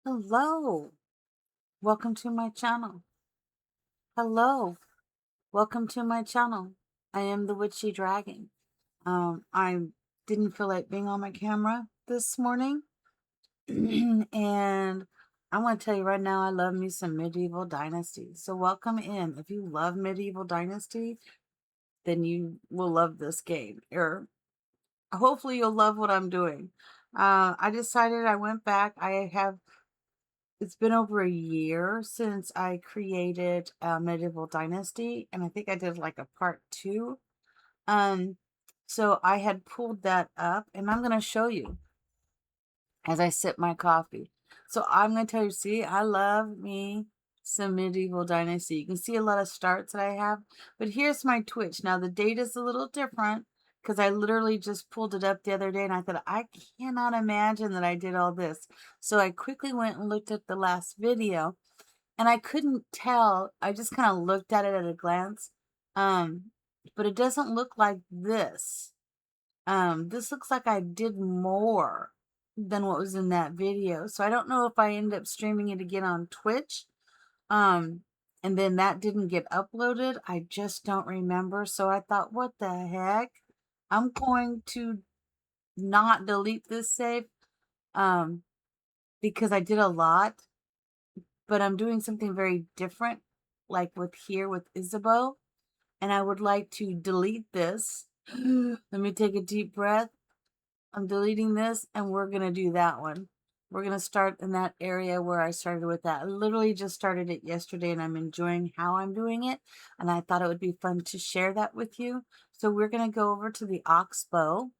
Hello, welcome to my channel. Hello, welcome to my channel. I am the Witchy Dragon. I didn't feel like being on my camera this morning, and I want to tell you right now, I love me some Medieval Dynasty. So welcome in. If you love Medieval Dynasty, then you will love this game, or hopefully you'll love what I'm doing. I decided I went back. It's been over a year since I created Medieval Dynasty, and I think I did like a part two. Um, so I had pulled that up, and I'm going to show you as I sip my coffee. So I'm going to tell you, see, I love me some Medieval Dynasty. You can see a lot of starts that I have, but here's my Twitch. Now the date is a little different because I literally just pulled it up the other day and I thought, I cannot imagine that I did all this. So I quickly went and looked at the last video and I couldn't tell. I just kind of looked at it at a glance. Um, but it doesn't look like this. This looks like I did more than what was in that video. So I don't know if I end up streaming it again on Twitch. Um, and then that didn't get uploaded. I just don't remember. So I thought, what the heck? I'm going to not delete this save. Because I did a lot, but I'm doing something very different, like with Isabeau. And I would like to delete this. Let me take a deep breath. I'm deleting this and we're going to do that one. We're going to start in that area where I started with that. I literally just started it yesterday and I'm enjoying how I'm doing it. And I thought it would be fun to share that with you. So we're going to go over to the Oxbow.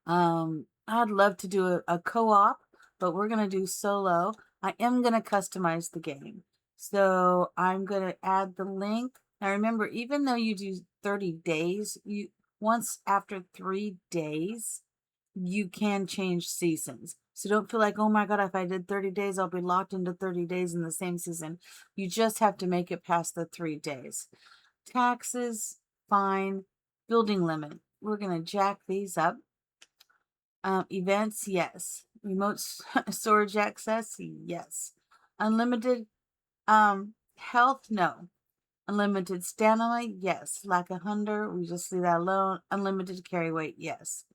I'd love to do a co-op, but we're going to do solo. I am going to customize the game. So I'm going to add the link. Now remember, even though you do 30 days, once after 3 days, you can change seasons. So don't feel like, oh my God, if I did 30 days, I'll be locked into 30 days in the same season. You just have to make it past the 3 days. Taxes, fine. Building limit. We're going to jack these up. Events, yes. Remote storage access, yes. Unlimited health, no. Unlimited stamina, yes. Lack of hunger, we just leave that alone. Unlimited carry weight, yes.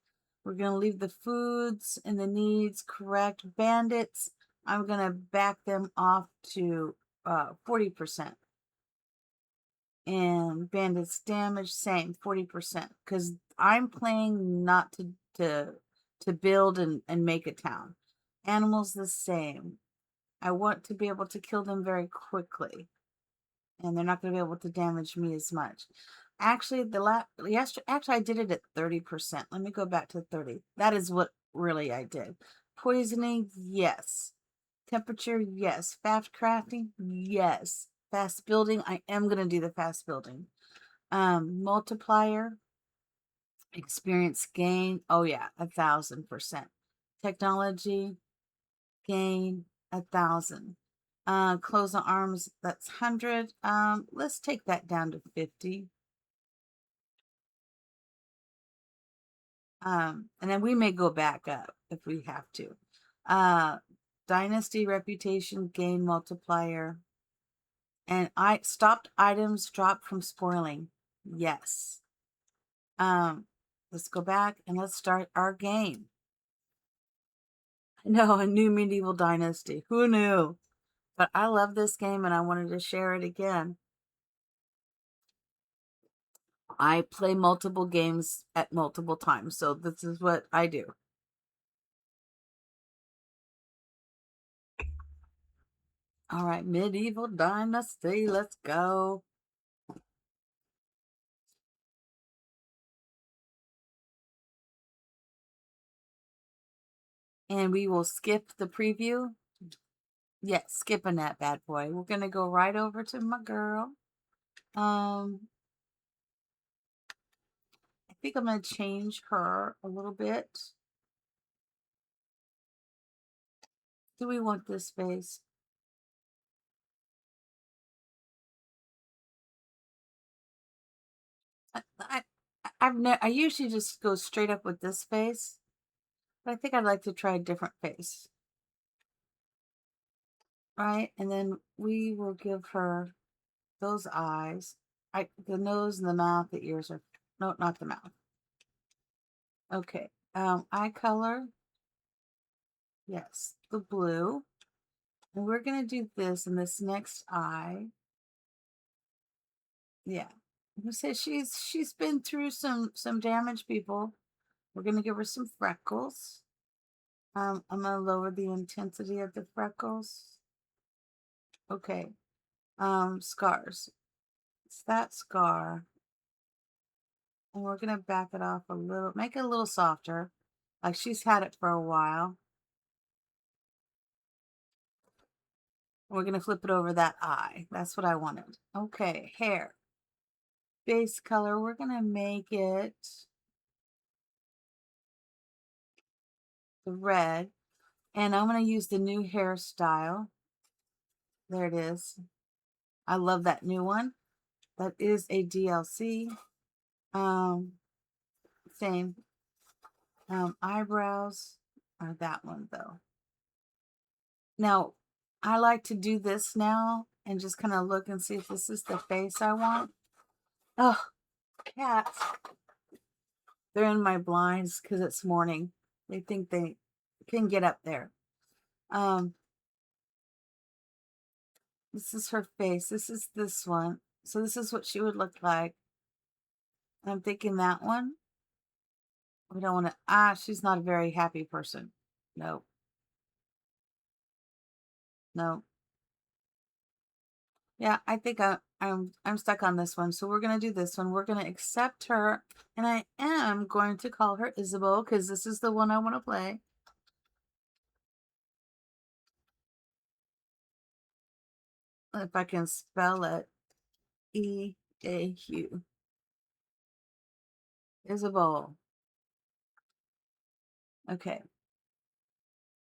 We're going to leave the foods and the needs correct. Bandits, I'm going to back them off to 40%. And bandits damage, same, 40%. Because I'm playing not to build and make a town. Animals the same. I want to be able to kill them very quickly. And they're not going to be able to damage me as much. Actually, actually I did it at 30%. Let me go back to 30. That is what really I did. Poisoning, yes. Temperature, yes. Fast crafting, yes. Fast building, I am going to do the fast building. Multiplier, experience gain, oh yeah, 1,000%. Technology, gain, 1,000. Clothes and arms, that's 100. Let's take that down to 50. And then we may go back up if we have to. Dynasty, reputation, gain, multiplier. And I stopped items drop from spoiling. Yes. Let's go back and let's start our game. No, a new Medieval Dynasty. Who knew? But I love this game and I wanted to share it again. I play multiple games at multiple times, so this is what I do. All right, Medieval Dynasty, let's go. And we will skip the preview. Yeah, skipping that bad boy. We're going to go right over to my girl. I think I'm going to change her a little bit. Do we want this space? I usually just go straight up with this face, but I think I'd like to try a different face. right? And then we will give her those eyes. The nose and the mouth, the ears are, no, not the mouth. Okay. Eye color. Yes, the blue. And we're going to do this in this next eye. Yeah. Who says she's been through some damage, people. We're going to give her some freckles. I'm going to lower the intensity of the freckles. Okay. Scars. It's that scar. And we're going to back it off a little, make it a little softer. Like she's had it for a while. We're going to flip it over that eye. That's what I wanted. Okay, hair. Base color, we're going to make it the red. And I'm going to use the new hairstyle. There it is. I love that new one. That is a DLC. Same. Eyebrows are that one though. Now, I like to do this now and just kind of look and see if this is the face I want. Oh, cats. They're in my blinds because it's morning. They think they can get up there. This is her face. This is this one. So this is what she would look like. I'm thinking that one. We don't want to, she's not a very happy person. No, no. Yeah, I think I'm stuck on this one. So we're gonna do this one. We're gonna accept her, and I am going to call her Isabeau because this is the one I want to play. If I can spell it, E-A-U. Isabeau. Okay.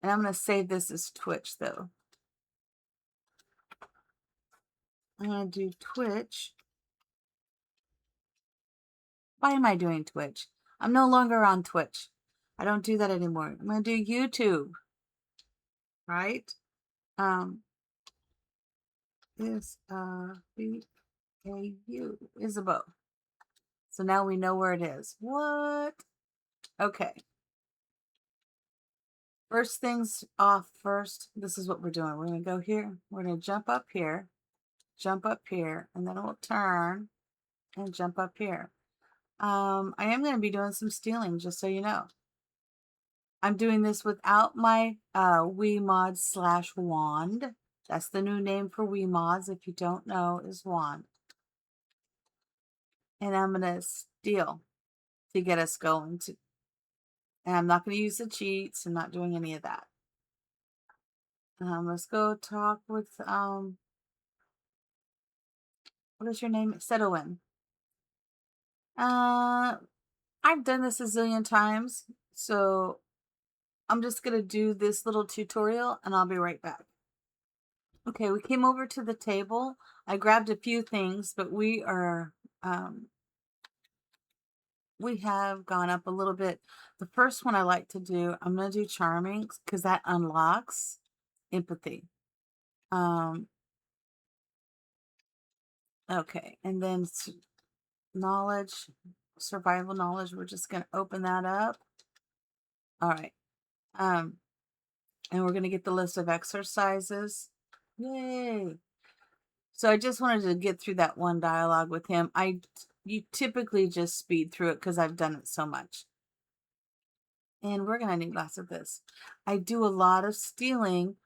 And I'm gonna save this as Twitch though. I'm gonna do Twitch. Why am I doing Twitch? I'm no longer on Twitch. I don't do that anymore. I'm gonna do YouTube. Right? Is B-A-U. Isabeau. So now we know where it is. What? Okay. First things off first. This is what we're doing. We're going to go here. We're going to jump up here, and then we'll turn and jump up here. I am going to be doing some stealing, just so you know. I'm doing this without my Wii / wand. That's the new name for Wii mods, if you don't know, is wand. And I'm going to steal to get us going. And I'm not going to use the cheats. I'm not doing any of that. Let's go talk with, what is your name? Setowin. I've done this a zillion times, so I'm just going to do this little tutorial and I'll be right back. Okay, we came over to the table. I grabbed a few things, but we have gone up a little bit. The first one I like to do, I'm going to do charming because that unlocks empathy. Okay, and then knowledge, survival knowledge, we're just going to open that up. All right. And we're going to get the list of exercises. Yay. So I just wanted to get through that one dialogue with him. You typically just speed through it because I've done it so much. And we're going to need lots of this. I do a lot of stealing.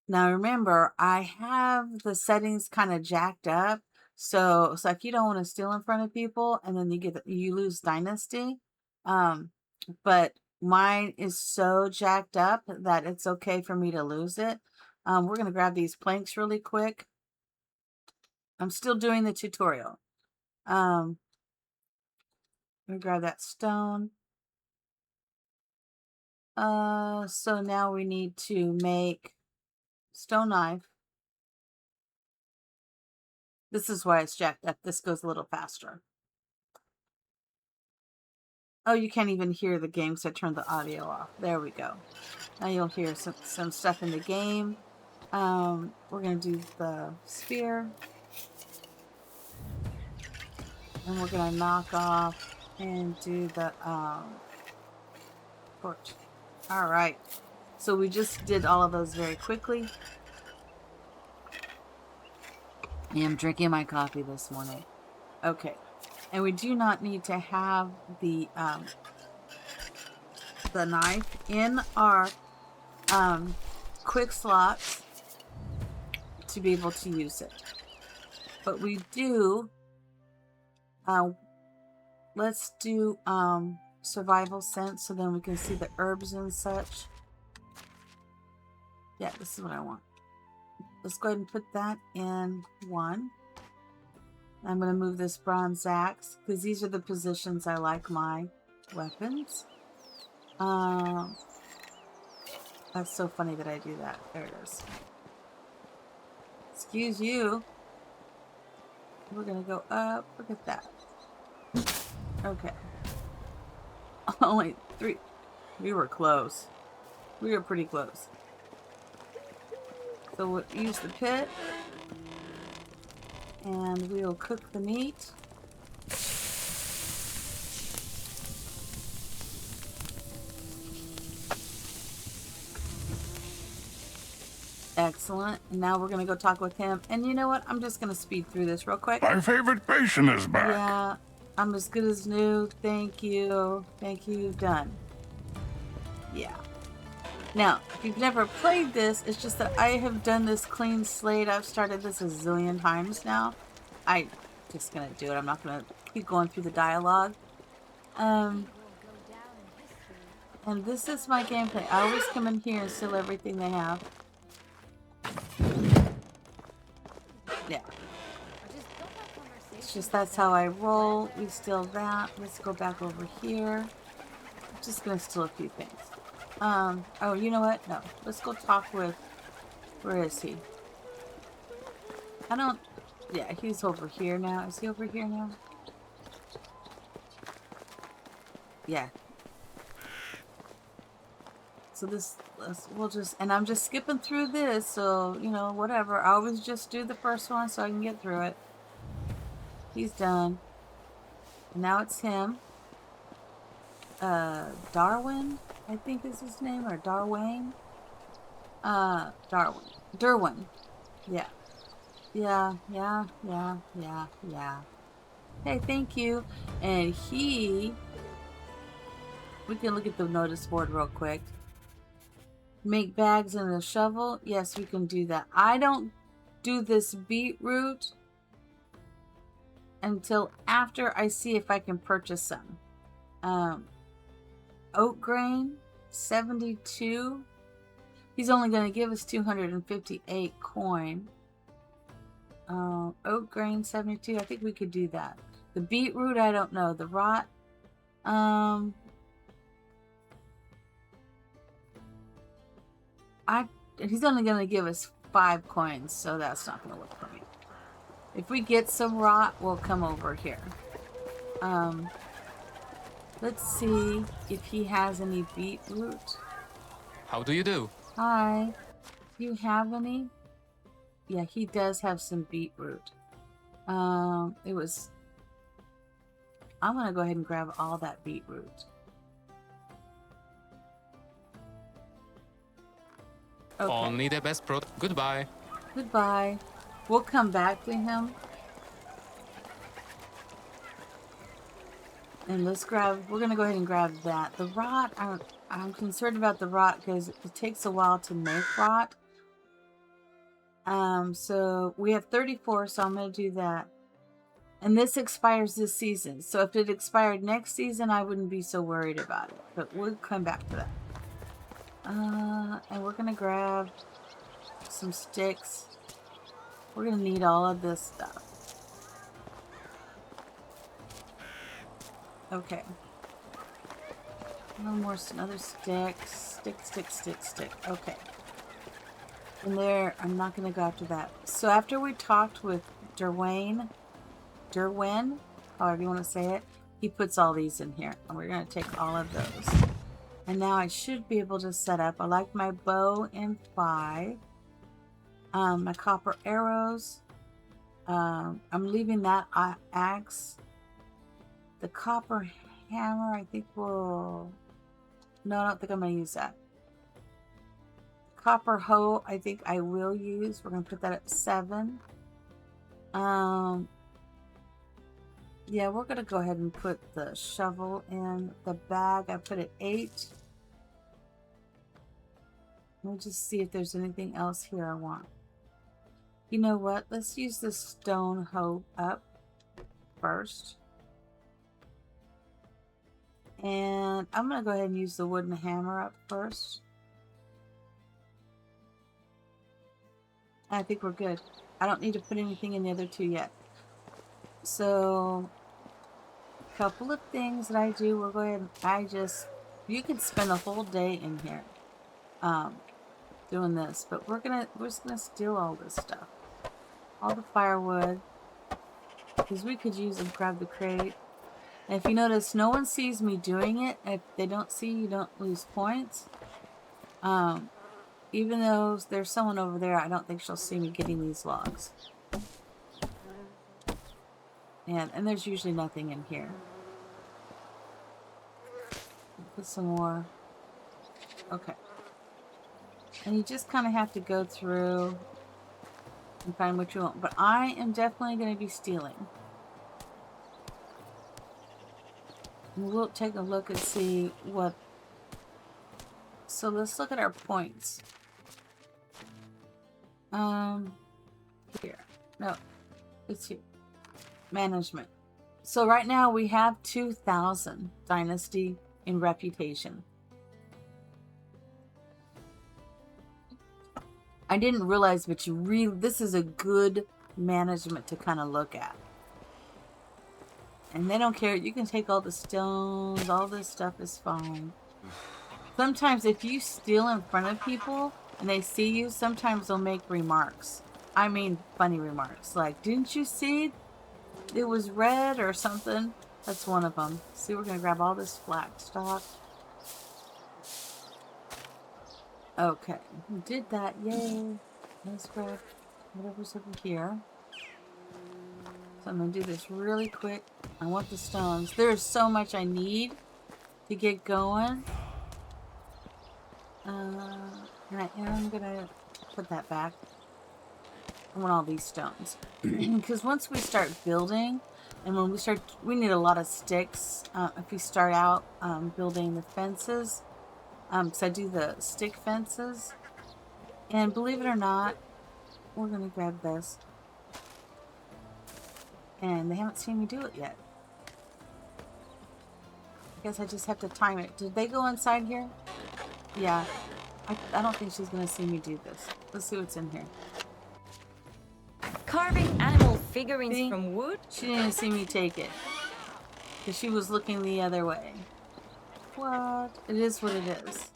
Now remember, I have the settings kind of jacked up. So it's like you don't want to steal in front of people and then you lose dynasty. But mine is so jacked up that it's okay for me to lose it. We're going to grab these planks really quick. I'm still doing the tutorial. Let me grab that stone. So now we need to make stone knife. This is why it's jacked up. This goes a little faster. Oh, you can't even hear the game, so I turned the audio off. There we go. Now you'll hear some stuff in the game. We're gonna do the spear. And we're gonna knock off and do the torch. Alright. So we just did all of those very quickly. I am drinking my coffee this morning. Okay. And we do not need to have the knife in our quick slots to be able to use it. But we do, let's do survival sense so then we can see the herbs and such. Yeah, this is what I want. Let's go ahead and put that in 1. I'm going to move this bronze axe because these are the positions I like my weapons. That's so funny that I do that. There it is. Excuse you. We're going to go up. Look at that. Okay. Only 3. We were close. We were pretty close. So we'll use the pit. And we'll cook the meat. Excellent. And now we're going to go talk with him. And you know what? I'm just going to speed through this real quick. My favorite patient is back. Yeah. I'm as good as new. Thank you. Thank you. Done. Yeah. Now, if you've never played this, it's just that I have done this clean slate. I've started this a zillion times now. I'm just going to do it. I'm not going to keep going through the dialogue. And this is my gameplay. I always come in here and steal everything they have. Yeah. It's just that's how I roll. We steal that. Let's go back over here. I'm just going to steal a few things. Oh, you know what? No. Let's go talk with... Where is he? I don't... Yeah, he's over here now. Is he over here now? Yeah. So this... We'll just... And I'm just skipping through this, so, you know, whatever. I always just do the first one so I can get through it. He's done. Now it's him. Darwin, I think is his name, or Darwin. Derwin. Yeah. Yeah. Hey, thank you. And we can look at the notice board real quick. Make bags and a shovel. Yes, we can do that. I don't do this beetroot until after I see if I can purchase some. Oat grain, 72. He's only going to give us 258 coin. Oat grain, 72. I think we could do that. The beetroot, I don't know. The rot, he's only going to give us 5 coins, so that's not going to work for me. If we get some rot, we'll come over here. Let's see if he has any beetroot. How do you do? Hi. Do you have any? Yeah, he does have some beetroot. I'm gonna go ahead and grab all that beetroot. Okay. Only the best Goodbye. Goodbye. We'll come back to him. And we're going to go ahead and grab that. The rot, I'm concerned about the rot because it takes a while to make rot. So we have 34, so I'm going to do that. And this expires this season. So if it expired next season, I wouldn't be so worried about it. But we'll come back to that. And we're going to grab some sticks. We're going to need all of this stuff. Okay. Another stick. Stick. Okay. And there, I'm not going to go after that. So after we talked with Derwin, however you want to say it, he puts all these in here. And we're going to take all of those. And now I should be able to set up. I like my bow in 5. My copper arrows. I'm leaving that axe. The copper hammer, I think will... No, I don't think I'm going to use that. Copper hoe, I think I will use. We're going to put that at 7. Yeah, we're going to go ahead and put the shovel in the bag. I put it 8. Let me just see if there's anything else here I want. You know what? Let's use the stone hoe up first. And I'm going to go ahead and use the wooden hammer up first. I think we're good. I don't need to put anything in the other 2 yet. So, a couple of things that I do. We'll go ahead and you could spend a whole day in here doing this. But we're just gonna steal all this stuff. All the firewood. Because we could use and grab the crate. And if you notice, no one sees me doing it. If they don't see, you don't lose points. Even though there's someone over there, I don't think she'll see me getting these logs. And there's usually nothing in here. Put some more. Okay. And you just kind of have to go through and find what you want. But I am definitely going to be stealing. And we'll take a look and see what... So let's look at our points. Here. No. It's here. Management. So right now we have 2,000 dynasty in reputation. I didn't realize, but this is a good management to kind of look at. And they don't care. You can take all the stones. All this stuff is fine. Sometimes if you steal in front of people and they see you, sometimes they'll make remarks. I mean, funny remarks. Like, didn't you see it was red or something? That's one of them. See, we're going to grab all this flax stock. Okay, we did that. Yay. Let's grab whatever's over here. So I'm going to do this really quick. I want the stones. There's so much I need to get going. And I am going to put that back. I want all these stones. Because once we start building, and when we need a lot of sticks. If we start out building the fences. Because I do the stick fences. And believe it or not, we're going to grab this. And they haven't seen me do it yet. I guess I just have to time it. Did they go inside here? Yeah. I don't think she's going to see me do this. Let's see what's in here. Carving animal figurines from wood? She didn't see me take it. Because she was looking the other way. What? It is what it is.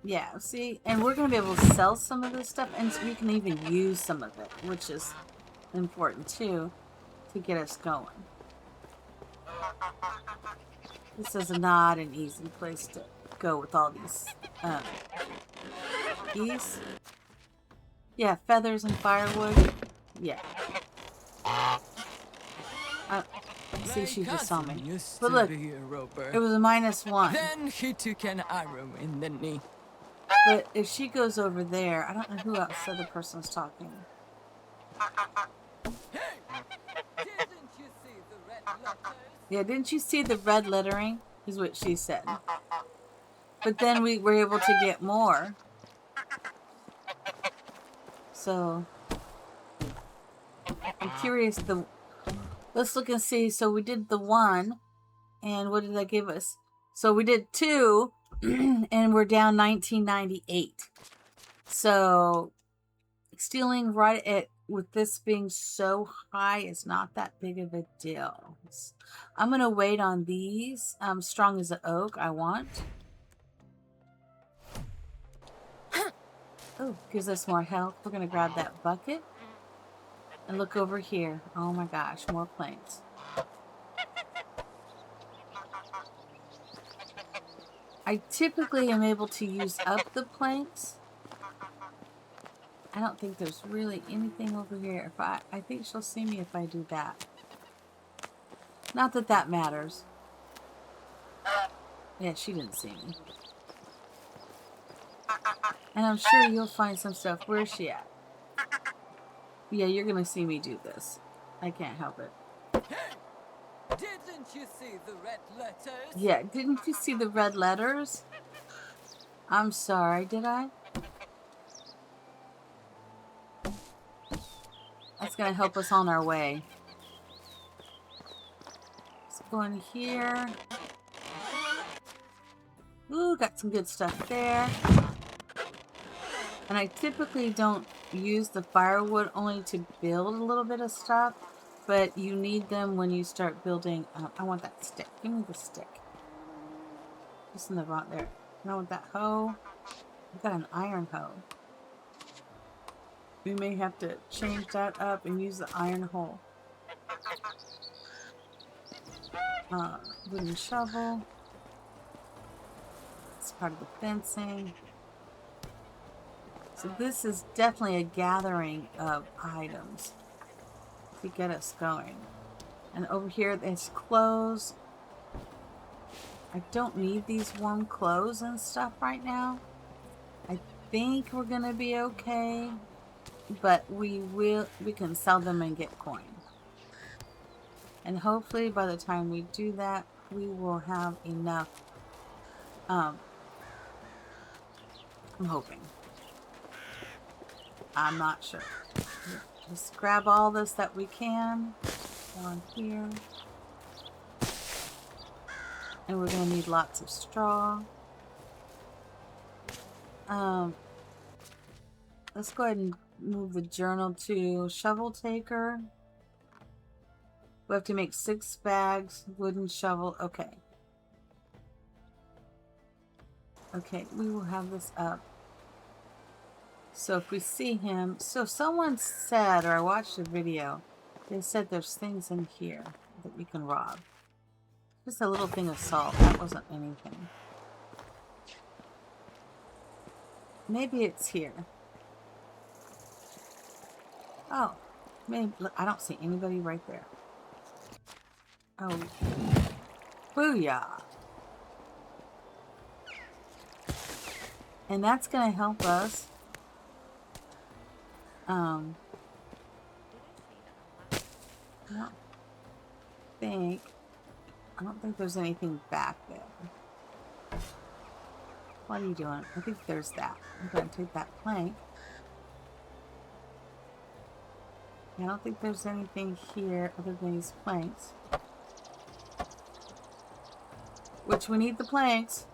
Yeah, see? And we're going to be able to sell some of this stuff. And we can even use some of it. Which is important too. To get us going. This is not an easy place to go with all these. Yeah, feathers and firewood. Yeah. See, she just saw me. But look, it was a -1. Then he took an arrow in the knee. But if she goes over there, I don't know who else the other person's talking. Yeah, didn't you see the red lettering? Is what she said. But then we were able to get more. So I'm curious. Let's look and see. So we did the 1, and what did that give us? So we did 2, and we're down 1998. So stealing right at with this being so high is not that big of a deal. I'm gonna wait on these. Strong as an oak. I want. Oh, gives us more health. We're gonna grab that bucket and look over here. Oh my gosh, more planks. I typically am able to use up the planks I don't think there's really anything over here. If I think she'll see me if I do that. Not that that matters. Yeah, she didn't see me. And I'm sure you'll find some stuff. Where is she at? Yeah, you're gonna see me do this. I can't help it. Didn't you see the red letters? Yeah, didn't you see the red letters? I'm sorry, did I? That's gonna help us on our way. Let's go in here. Ooh, got some good stuff there. And I typically don't use the firewood only to build a little bit of stuff, but you need them when you start building. I want that stick. Give me the stick. Just in the rock there. I want that hoe. I've got an iron hoe. We may have to change that up and use the iron hoe. Wooden shovel. It's part of the fencing. So this is definitely a gathering of items to get us going. And over here there's clothes. I don't need these warm clothes and stuff right now. I think we're gonna be okay, but we can sell them and get coin. And hopefully by the time we do that, we will have enough. I'm hoping. I'm not sure. Just grab all this that we can on here. And we're going to need lots of straw. Let's go ahead and move the journal to shovel taker. We have to make 6 bags, wooden shovel. Okay. Okay, we will have this up. So if we see him, so someone said, or I watched a video, they said there's things in here that you can rob. Just a little thing of salt, that wasn't anything. Maybe it's here. Oh, maybe, look, I don't see anybody right there. Oh, booyah. And that's gonna help us. I don't think there's anything back there. What are you doing? I think there's that. I'm going to take that plank. I don't think there's anything here other than these planks. Which we need the planks.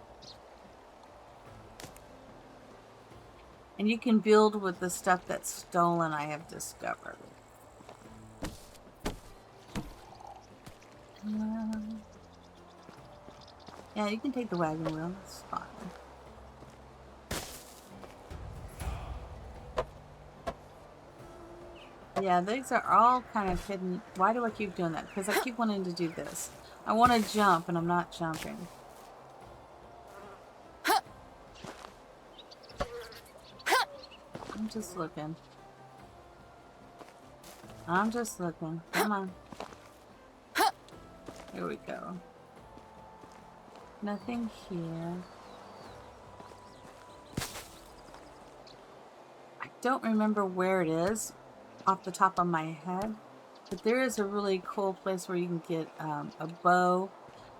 And you can build with the stuff that's stolen, I have discovered. Yeah, you can take the wagon wheel. It's fine. Yeah, these are all kind of hidden. Why do I keep doing that? Because I keep wanting to do this. I want to jump, and I'm not jumping. I'm just looking. I'm just looking. Come on. Here we go. Nothing here. I don't remember where it is off the top of my head, but there is a really cool place where you can get a bow.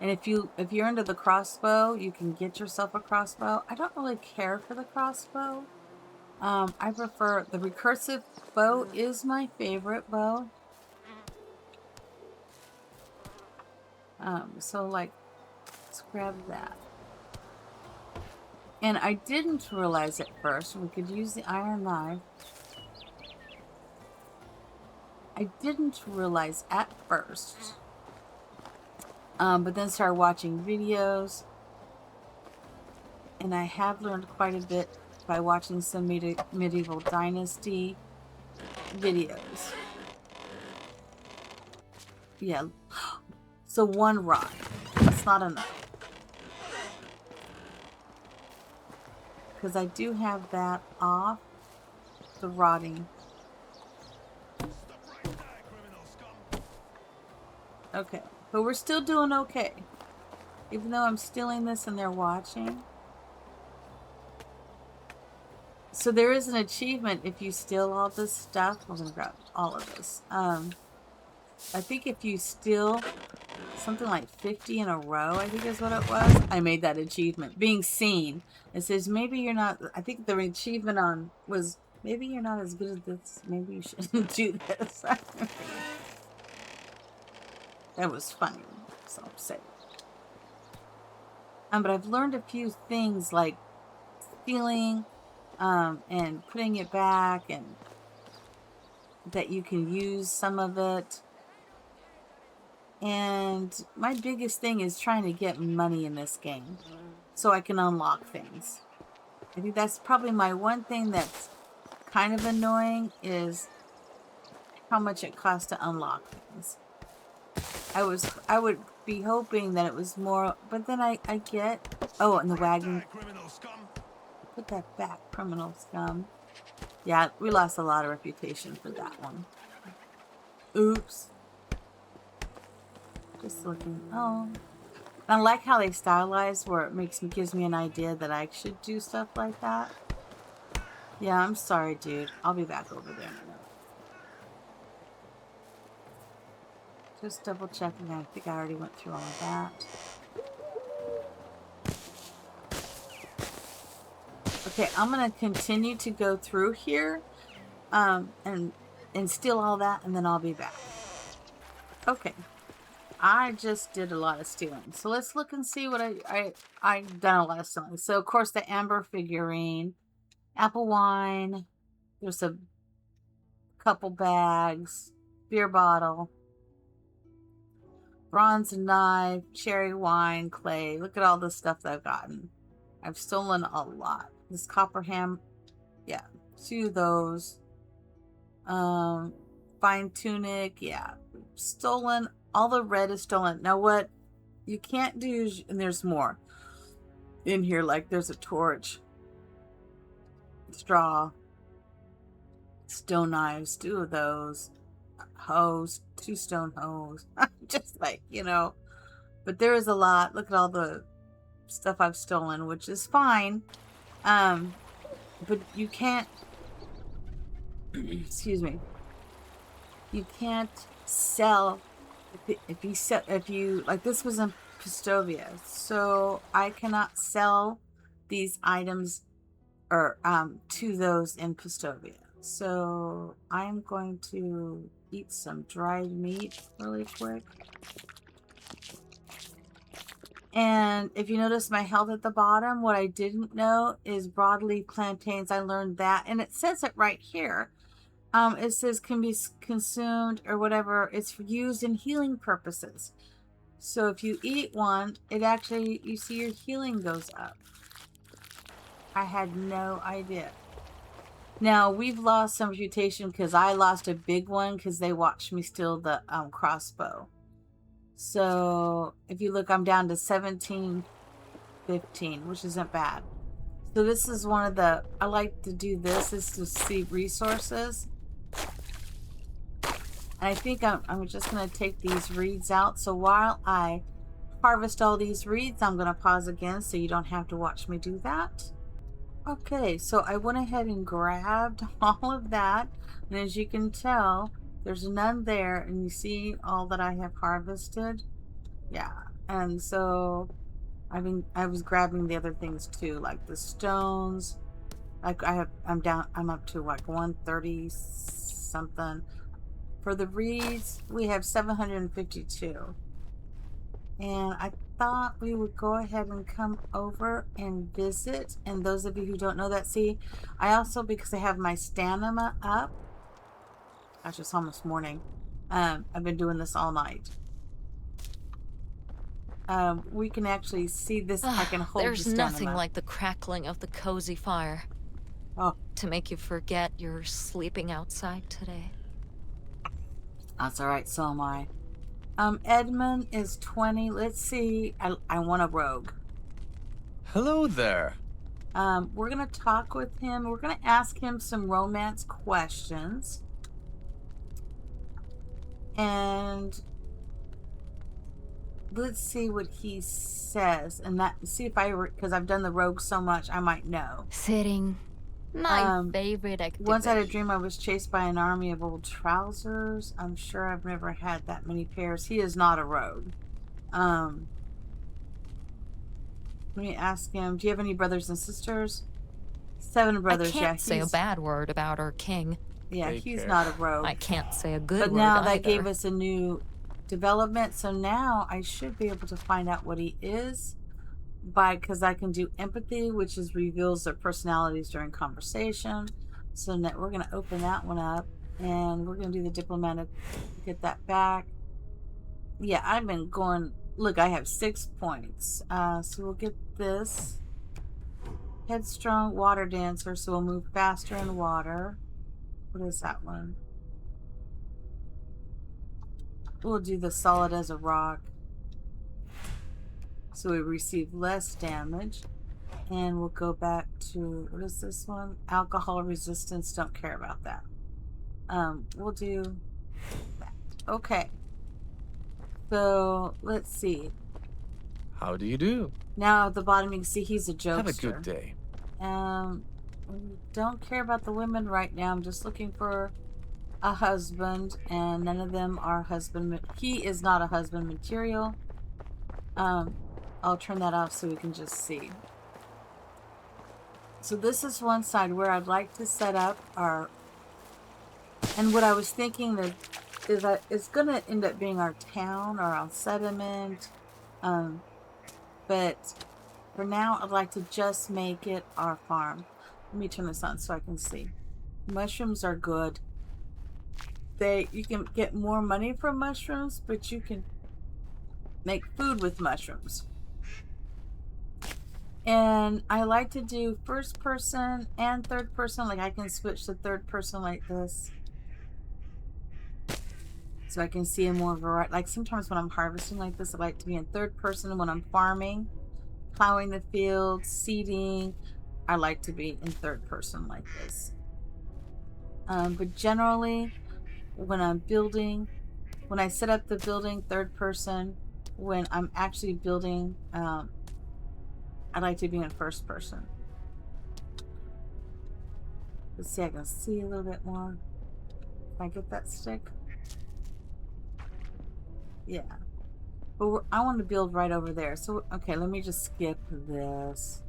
And if you're into the crossbow, you can get yourself a crossbow. I don't really care for the crossbow. I prefer the recursive bow is my favorite bow. So like, let's grab that. And I didn't realize at first we could use the iron knife. I didn't realize at first, but then started watching videos, and I have learned quite a bit by watching some Medieval Dynasty videos. Yeah, so 1 rock, that's not enough. Because I do have that off. the rotting. Okay, but we're still doing okay. Even though I'm stealing this and they're watching. So there is an achievement if you steal all this stuff. I'm gonna grab all of this. I think if you steal something like 50 in a row, I think is what it was. I made that achievement. Being seen. It says maybe you're not, I think the achievement on was maybe you're not as good at this. Maybe you shouldn't do this. That was funny. So I'm saying. But I've learned a few things like stealing and putting it back, and that you can use some of it. And my biggest thing is trying to get money in this game so I can unlock things. I think that's probably my one thing that's kind of annoying is how much it costs to unlock things. I would be hoping that it was more, but then I get, oh, and the wagon. Put that back, criminal scum. Yeah, we lost a lot of reputation for that one. Oops. Just looking. Oh. I like how they stylize where it gives me an idea that I should do stuff like that. Yeah, I'm sorry, dude. I'll be back over there in a minute. Just double checking. I think I already went through all of that. Okay, I'm gonna continue to go through here, and steal all that, and then I'll be back. Okay, I just did a lot of stealing, so let's look and see what I've done a lot of stealing. So of course the amber figurine, apple wine. There's a couple bags, beer bottle, bronze knife, cherry wine, clay. Look at all the stuff that I've gotten. I've stolen a lot. This copper ham, yeah, 2 of those. Fine tunic, yeah, stolen. All the red is stolen. Now what you can't do is, and there's more in here, like there's a torch, straw, stone knives, 2 of those, hose, 2 stone hose. Just like, you know, but there is a lot. Look at all the stuff I've stolen, which is fine. But you can't, excuse me, you can't sell, if you, like this was in Pistovia, so I cannot sell these items or, to those in Pistovia. So I'm going to eat some dried meat really quick. And if you notice my health at the bottom, what I didn't know is broadleaf plantains. I learned that, and it says it right here. It says can be consumed or whatever. It's used in healing purposes. So if you eat one, it actually, you see your healing goes up. I had no idea. Now, we've lost some reputation because I lost a big one because they watched me steal the crossbow. So if you look, I'm down to 1715, which isn't bad. So this is one of the, I like to do this, is to see resources. And I think I'm just going to take these reeds out. So while I harvest all these reeds, I'm going to pause again so you don't have to watch me do that. Okay, so I went ahead and grabbed all of that. And as you can tell, there's none there, and you see all that I have harvested. Yeah, and so I was grabbing the other things too, like the stones. Like I'm up to like 130 something. For the reeds, we have 752. And I thought we would go ahead and come over and visit. And those of you who don't know that, see, I also, because I have my stamina up, gosh, it's almost morning. I've been doing this all night. We can actually see this. I can hold There's the stamina. nothing like the crackling of the cozy fire. Oh, to make you forget you're sleeping outside today. that's all right. So am I. Edmund is 20. Let's see. I want a rogue. Hello there. We're gonna talk with him. We're gonna ask him some romance questions. And let's see what he says. And that, see if I, because I've done the rogue so much, I might know. Sitting. My favorite Once I had a activity. dream I was chased by an army of old trousers. I'm sure I've never had that many pairs. He is not a rogue. Let me ask him, do you have any brothers and sisters? 7 I brothers. Yeah, can't say a bad word about our king. yeah, Take he's care. not a rogue. I can't say a good But word now either. that gave us a new development. So now I should be able to find out what he is because I can do empathy, which is reveals their personalities during conversation. So now we're going to open that one up and we're going to do the diplomatic, get that back. Yeah, I've been going, look, I have 6 points. So we'll get this. Headstrong water dancer, so we'll move faster in water. What is that one? We'll do the solid as a rock. So we receive less damage. And we'll go back to, what is this one? Alcohol resistance, don't care about that. We'll do that. Okay. So let's see. How do you do? Now at the bottom you can see he's a jokester. Have a good day. Don't care about the women right now. I'm just looking for a husband, and none of them are husband. He is not a husband material. I'll turn that off so we can just see. So this is one side where I'd like to set up our, and what I was thinking that is that it's going to end up being our town or our settlement. But for now, I'd like to just make it our farm. Let me turn this on so I can see. Mushrooms are good. You can get more money from mushrooms, but you can make food with mushrooms. And I like to do first person and third person. Like I can switch to third person like this. So I can see a more variety. Like sometimes when I'm harvesting like this, I like to be in third person. When I'm farming, plowing the field, seeding, I like to be in third person like this. But generally, when I'm building, when I set up the building third person, when I'm actually building, I like to be in first person. Let's see, I can see a little bit more. Can I get that stick? Yeah. But I want to build right over there. So, okay, let me just skip this.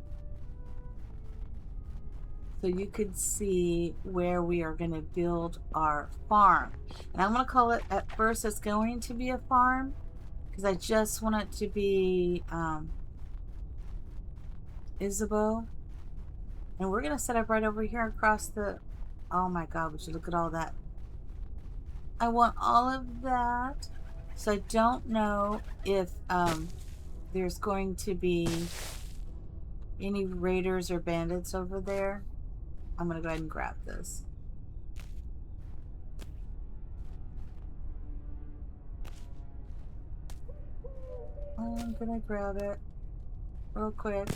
So you could see where we are going to build our farm. And I'm going to call it, at first it's going to be a farm, because I just want it to be Isabeau. And we're going to set up right over here across the, oh my God, would you look at all that. I want all of that. So I don't know if there's going to be any raiders or bandits over there. I'm going to go ahead and grab this. I'm going to grab it real quick.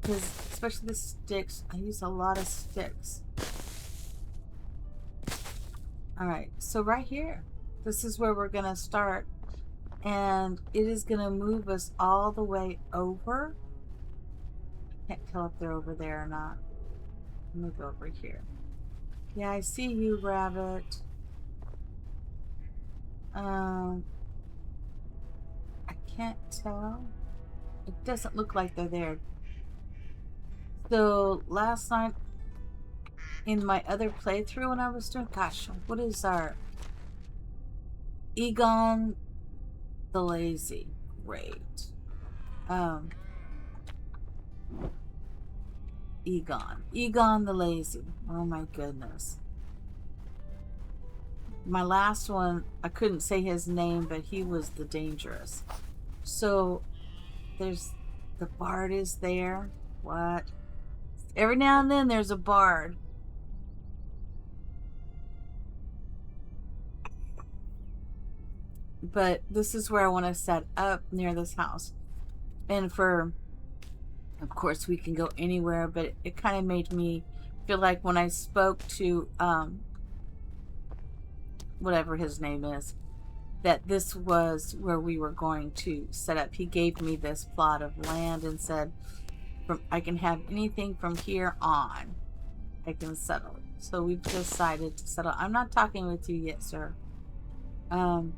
Because especially the sticks, I use a lot of sticks. Alright, so right here, this is where we're going to start. And it is going to move us all the way over. Can't tell if they're over there or not. Let me go over here. Yeah, I see you, rabbit. I can't tell. It doesn't look like they're there. So last night in my other playthrough when I was doing, gosh, what is our Egon the Lazy? Great. Egon the Lazy. Oh my goodness. My last one, I couldn't say his name, but he was the dangerous. So there's the bard is there. What? Every now and then there's a bard. But this is where I want to set up near this house. And for Of course, we can go anywhere, but it kind of made me feel like when I spoke to whatever his name is, that this was where we were going to set up. He gave me this plot of land and said, "From I can have anything from here on. I can settle." So we've decided to settle. I'm not talking with you yet, sir. Um,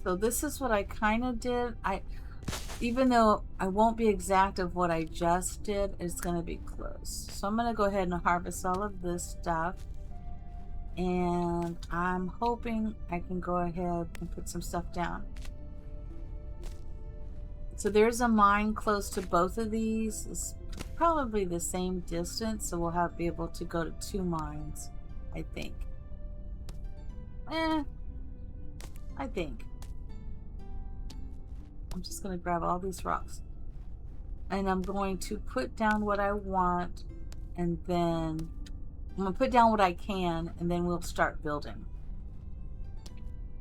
so this is what I kind of did. Even though I won't be exact of what I just did, it's going to be close. So I'm going to go ahead and harvest all of this stuff. And I'm hoping I can go ahead and put some stuff down. So there's a mine close to both of these. It's probably the same distance, so we'll be able to go to 2 mines, I think. I think. I'm just going to grab all these rocks. And I'm going to put down what I want, and then I'm going to put down what I can, and then we'll start building.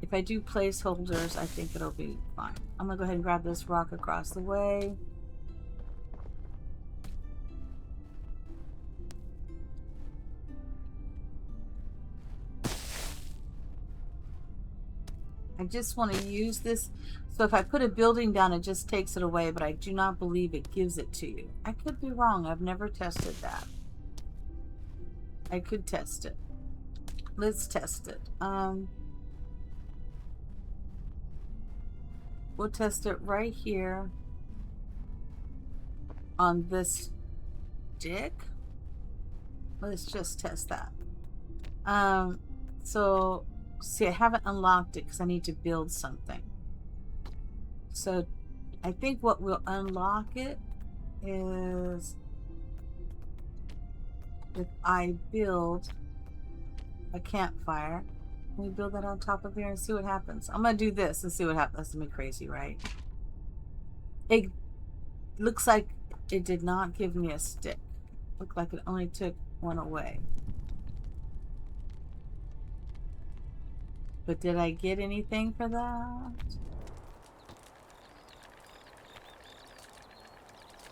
If I do placeholders, I think it'll be fine. I'm going to go ahead and grab this rock across the way. I just want to use this. So if I put a building down, it just takes it away, but I do not believe it gives it to you. I could be wrong. I've never tested that. I could test it. Let's test it. We'll test it right here on this stick. Let's just test that. So see, I haven't unlocked it because I need to build something. So I think what will unlock it is if I build a campfire. Can we build that on top of here and see what happens? I'm gonna do this and see what happens. That's gonna be crazy, right? It looks like it did not give me a stick. Looked like it only took one away. But did I get anything for that?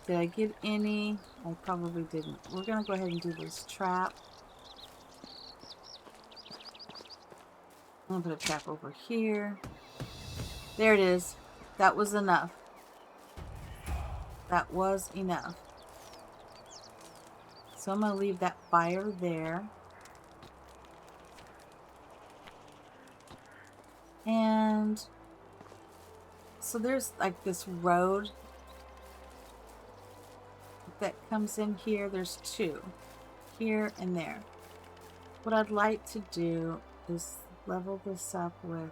Did I get any? I probably didn't. We're gonna go ahead and do this trap. I'm gonna put a trap over here. There it is. That was enough. That was enough. So I'm gonna leave that fire there. And so there's like this road that comes in here. There's 2 here and there. What I'd like to do is level this up with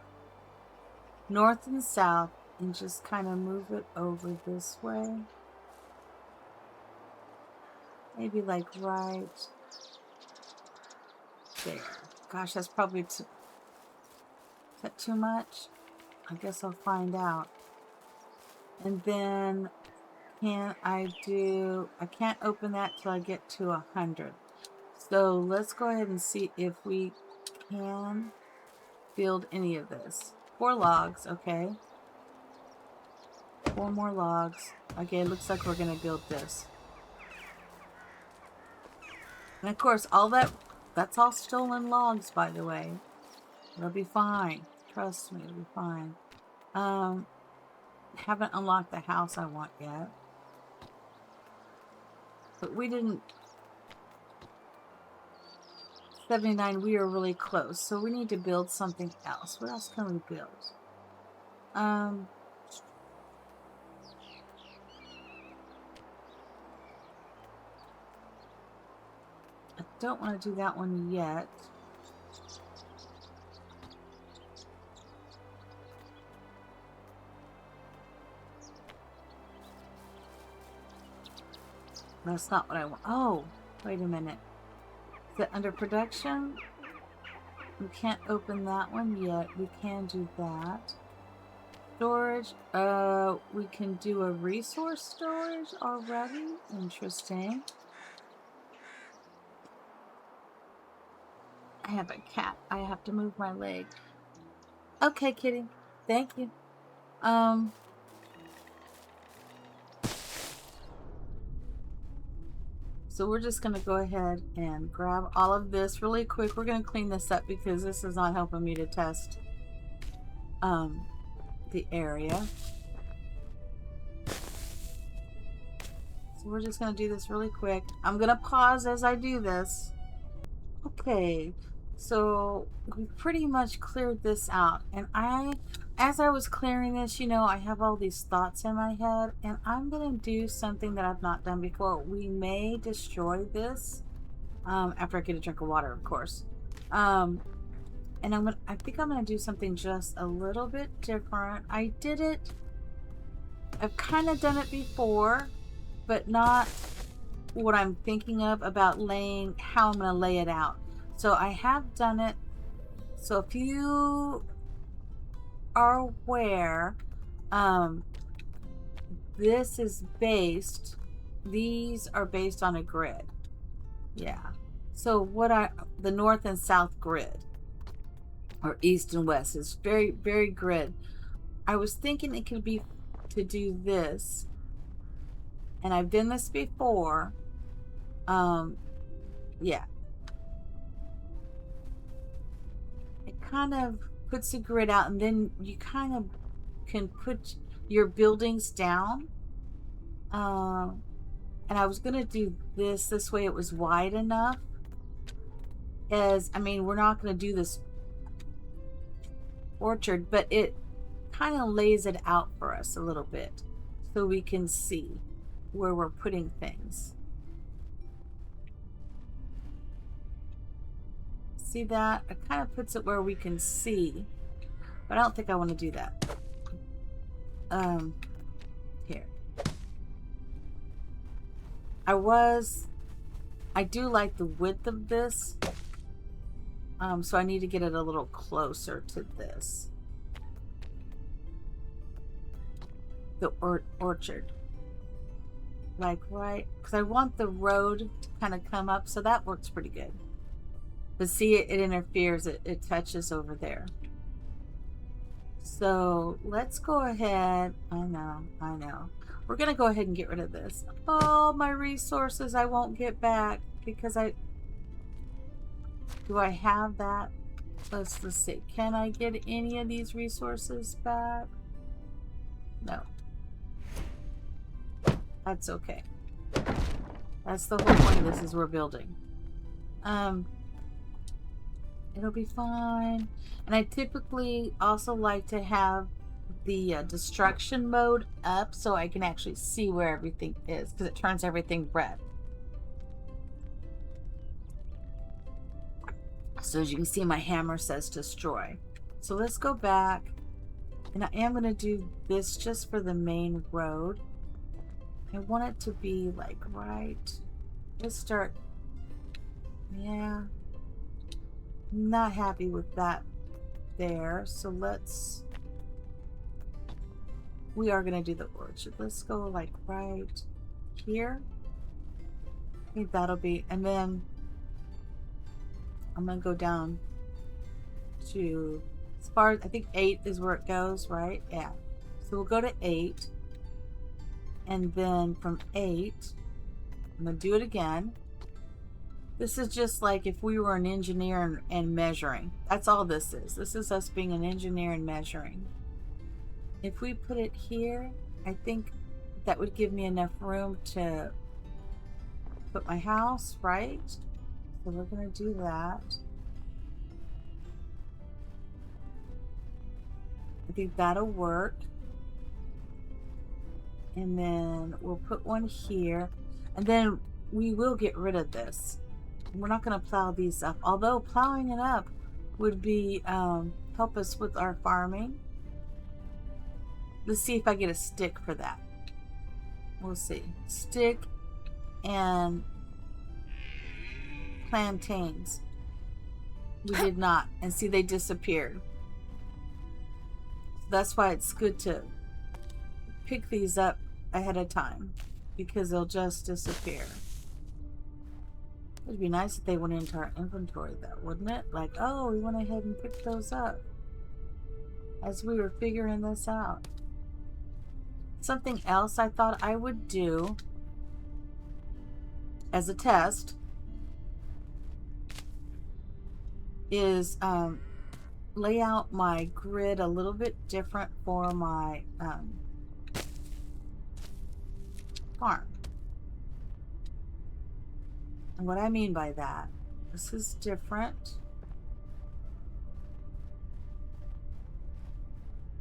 north and south and just kind of move it over this way. Maybe like right there. Gosh, that's probably is that too much? I guess I'll find out. And then I can't open that till I get to 100. So let's go ahead and see if we can build any of this. 4 logs, okay. 4 more logs. Okay, looks like we're gonna build this. And of course, that's all stolen logs, by the way. It'll be fine. Trust me, it'll be fine. Haven't unlocked the house I want yet. But we didn't... 79, we are really close. So we need to build something else. What else can we build? I don't want to do that one yet. That's not what I want. Oh, wait a minute. Is it under production? We can't open that one yet. We can do that. Storage. We can do a resource storage already. Interesting. I have a cat. I have to move my leg. Okay, kitty. Thank you. So we're just going to go ahead and grab all of this really quick. We're going to clean this up because this is not helping me to test the area. So we're just going to do this really quick. I'm going to pause as I do this. Okay, so we pretty much cleared this out. And as I was clearing this, you know, I have all these thoughts in my head. And I'm going to do something that I've not done before. We may destroy this after I get a drink of water, of course. And I think I'm going to do something just a little bit different. I've kind of done it before, but not what I'm thinking of about how I'm going to lay it out. So I have done it. So if you are aware, these are based on a grid. Yeah. So the north and south grid, or east and west, is very, very grid. I was thinking it could be to do this, and I've done this before. Yeah. It kind of puts the grid out, and then you kind of can put your buildings down. And I was going to do this way it was wide enough. We're not going to do this orchard, but it kind of lays it out for us a little bit so we can see where we're putting things. See that? It kind of puts it where we can see, but I don't think I want to do that. Here. I do like the width of this. So I need to get it a little closer to this. The orchard. Like right, because I want the road to kind of come up, so that works pretty good. But see, it interferes, it touches over there. So let's go ahead. I know. We're going to go ahead and get rid of this. All my resources I won't get back because do I have that? Let's see. Can I get any of these resources back? No. That's okay. That's the whole point of this, is we're building. It'll be fine. And I typically also like to have the destruction mode up so I can actually see where everything is, because it turns everything red. So as you can see, my hammer says destroy. So let's go back, and I am going to do this just for the main road. I want it to be like right. Let's start. Yeah. Not happy with that there. So we are going to do the orchard. Let's go like right here. I think that'll be, and then I'm going to go down to as far as, I think 8 is where it goes, right? Yeah. So we'll go to 8. And then from 8, I'm going to do it again. This is just like if we were an engineer and measuring. That's all this is. This is us being an engineer and measuring. If we put it here, I think that would give me enough room to put my house, right? So we're going to do that. I think that'll work. And then we'll put one here. And then we will get rid of this. We're not going to plow these up. Although plowing it up would be help us with our farming. Let's see if I get a stick for that. We'll see. Stick and plantains. We did not. And see, they disappeared. That's why it's good to pick these up ahead of time, because they'll just disappear. It'd be nice if they went into our inventory though, wouldn't it? Like, oh, we went ahead and picked those up as we were figuring this out. Something else I thought I would do as a test is lay out my grid a little bit different for my farm. And what I mean by that, this is different.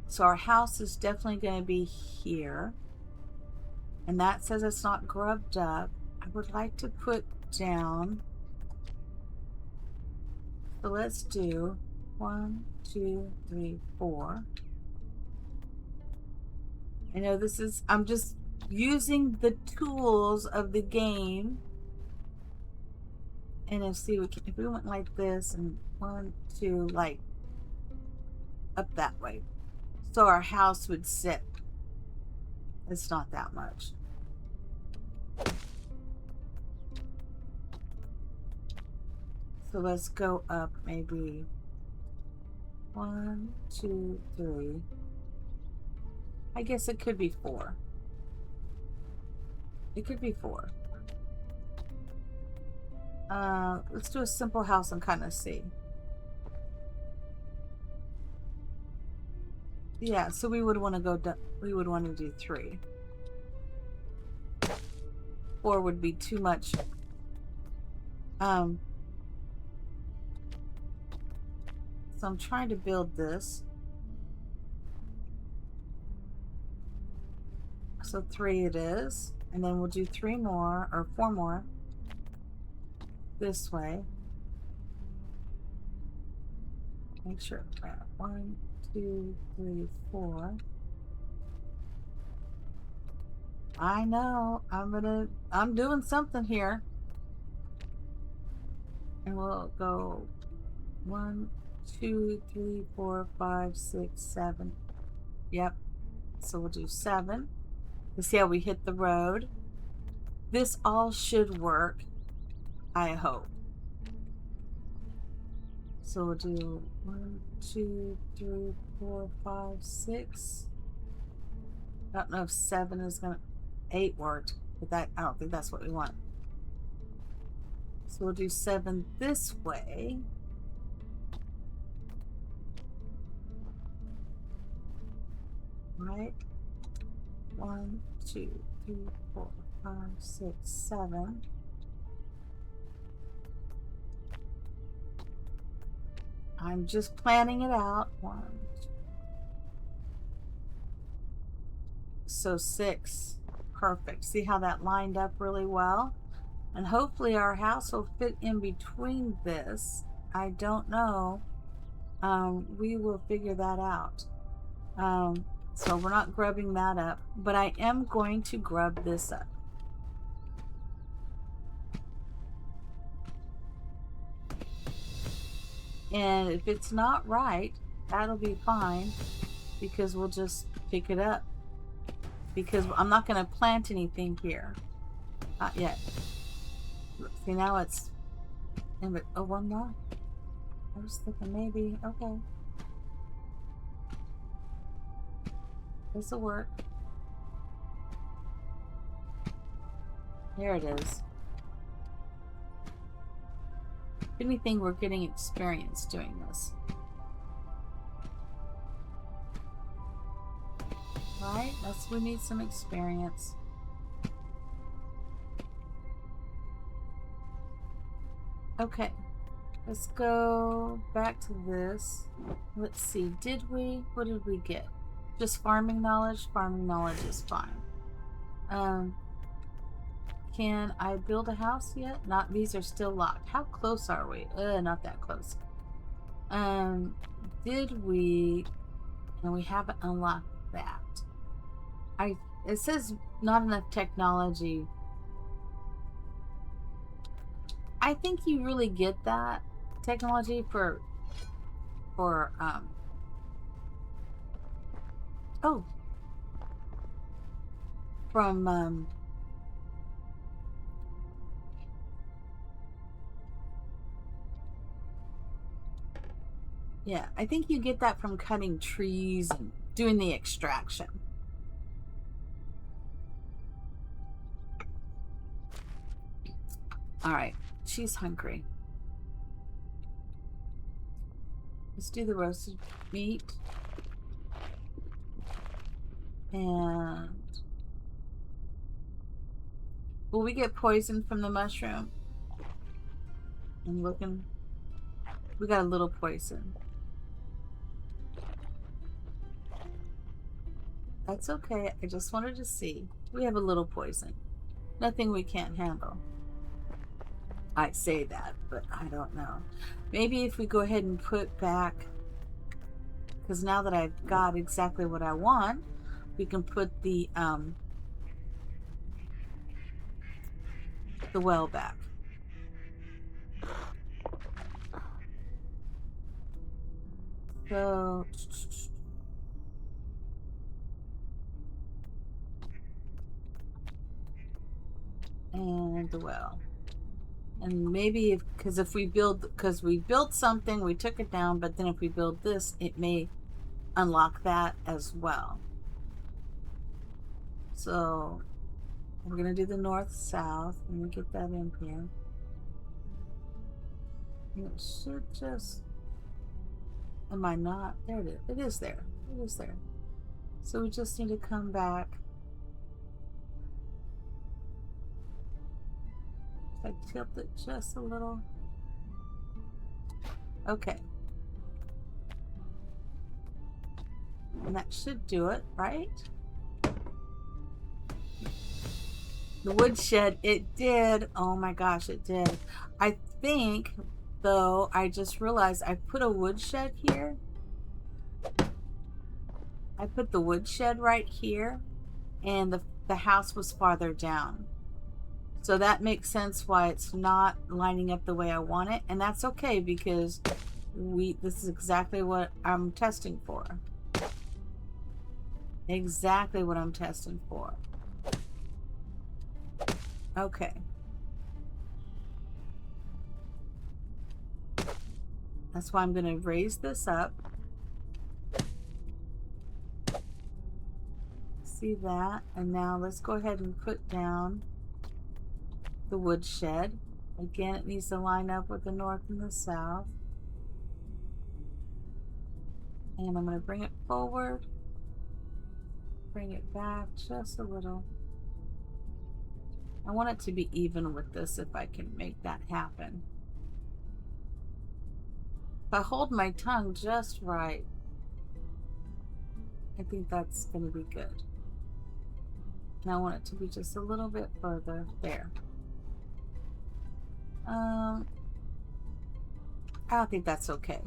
So our house is definitely going to be here. And that says it's not grubbed up. I would like to put down, so let's do 1, 2, 3, 4. I know this is, I'm just using the tools of the game. And if we went like this and 1, 2, like up that way. So our house would sit. It's not that much. So let's go up maybe 1, 2, 3. I guess it could be 4. It could be 4. Let's do a simple house and kind of see. Yeah, so we would want to go. We would want to do 3. 4 would be too much. So I'm trying to build this. So 3 it is, and then we'll do 3 more or 4 more this way. Make sure. 1, 2, 3, 4. I know. I'm doing something here. And we'll go 1, 2, 3, 4, 5, 6, 7. Yep. So we'll do 7. Let's see how we hit the road. This all should work, I hope. So we'll do 1, 2, 3, 4, 5, 6. I don't know if 7 is gonna. 8 worked, but that I don't think that's what we want. So we'll do 7 this way. Right? 1, 2, 3, 4, 5, 6, 7. I'm just planning it out. 1, 2. So 6. Perfect. See how that lined up really well? And hopefully our house will fit in between this. I don't know. We will figure that out. So we're not grubbing that up, but I am going to grub this up. And if it's not right, that'll be fine, because we'll just pick it up. Because I'm not going to plant anything here. Not yet. See, now it's... Oh, one more? I was thinking maybe... Okay. This'll work. Here it is. If anything, we're getting experience doing this. Right? We need some experience. Okay. Let's go back to this. Let's see. What did we get? Just farming knowledge? Farming knowledge is fine. Can I build a house yet? Not, these are still locked. How close are we? Not that close. Did we... No, we haven't unlocked that. It says not enough technology. I think you really get that technology for from yeah, I think you get that from cutting trees and doing the extraction. All right, she's hungry. Let's do the roasted meat. And will we get poisoned from the mushroom? I'm looking. We got a little poison. That's okay. I just wanted to see. We have a little poison. Nothing we can't handle. I say that, but I don't know. Maybe if we go ahead and put back, because now that I've got exactly what I want, we can put the well back. So and the well. And maybe if we build, because we built something, we took it down, but then if we build this, it may unlock that as well. So we're going to do the north-south. Let me get that in here. And it should just, am I not? There it is. It is there. It is there. So we just need to come back. I tilt it just a little. Okay. And that should do it, right? The woodshed, it did. Oh my gosh, it did. I think, though, I just realized I put a woodshed here. I put the woodshed right here, and the house was farther down. So that makes sense why it's not lining up the way I want it, and that's okay because this is exactly what I'm testing for. Exactly what I'm testing for. Okay. That's why I'm going to raise this up. See that? And now let's go ahead and put down the woodshed. Again, it needs to line up with the north and the south. And I'm going to bring it forward. Bring it back just a little. I want it to be even with this if I can make that happen. If I hold my tongue just right, I think that's going to be good. And I want it to be just a little bit further there. I don't think that's okay.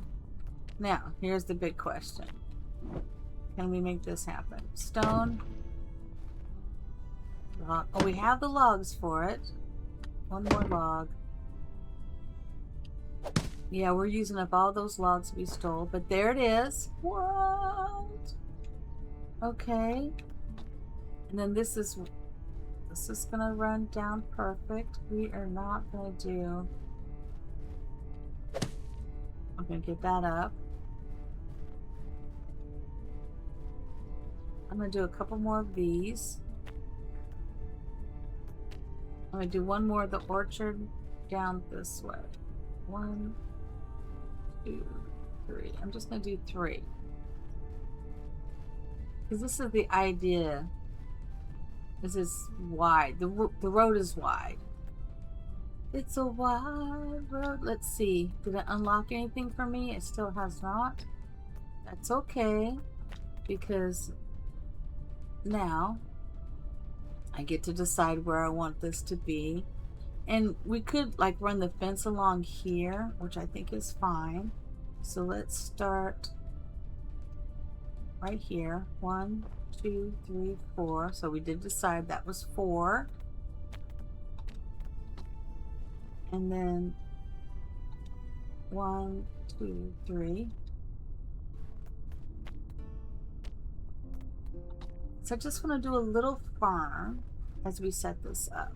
Now, here's the big question. Can we make this happen? Stone. Log. Oh, we have the logs for it. One more log. Yeah, we're using up all those logs we stole, but there it is. What? Okay. And then this is gonna run down perfect. We are not gonna do. I'm gonna get that up. I'm gonna do a couple more of these. I'm gonna do one more of the orchard down this way. 1, 2, 3. I'm just gonna do 3. Because this is the idea. This is wide. The road is wide. It's a wide road. Let's see. Did it unlock anything for me? It still has not. That's okay. Because now I get to decide where I want this to be. And we could like run the fence along here, which I think is fine. So let's start right here. 1, 2, 3, 4. So we did decide that was 4. And then 1, 2, 3. So I just want to do a little farm as we set this up.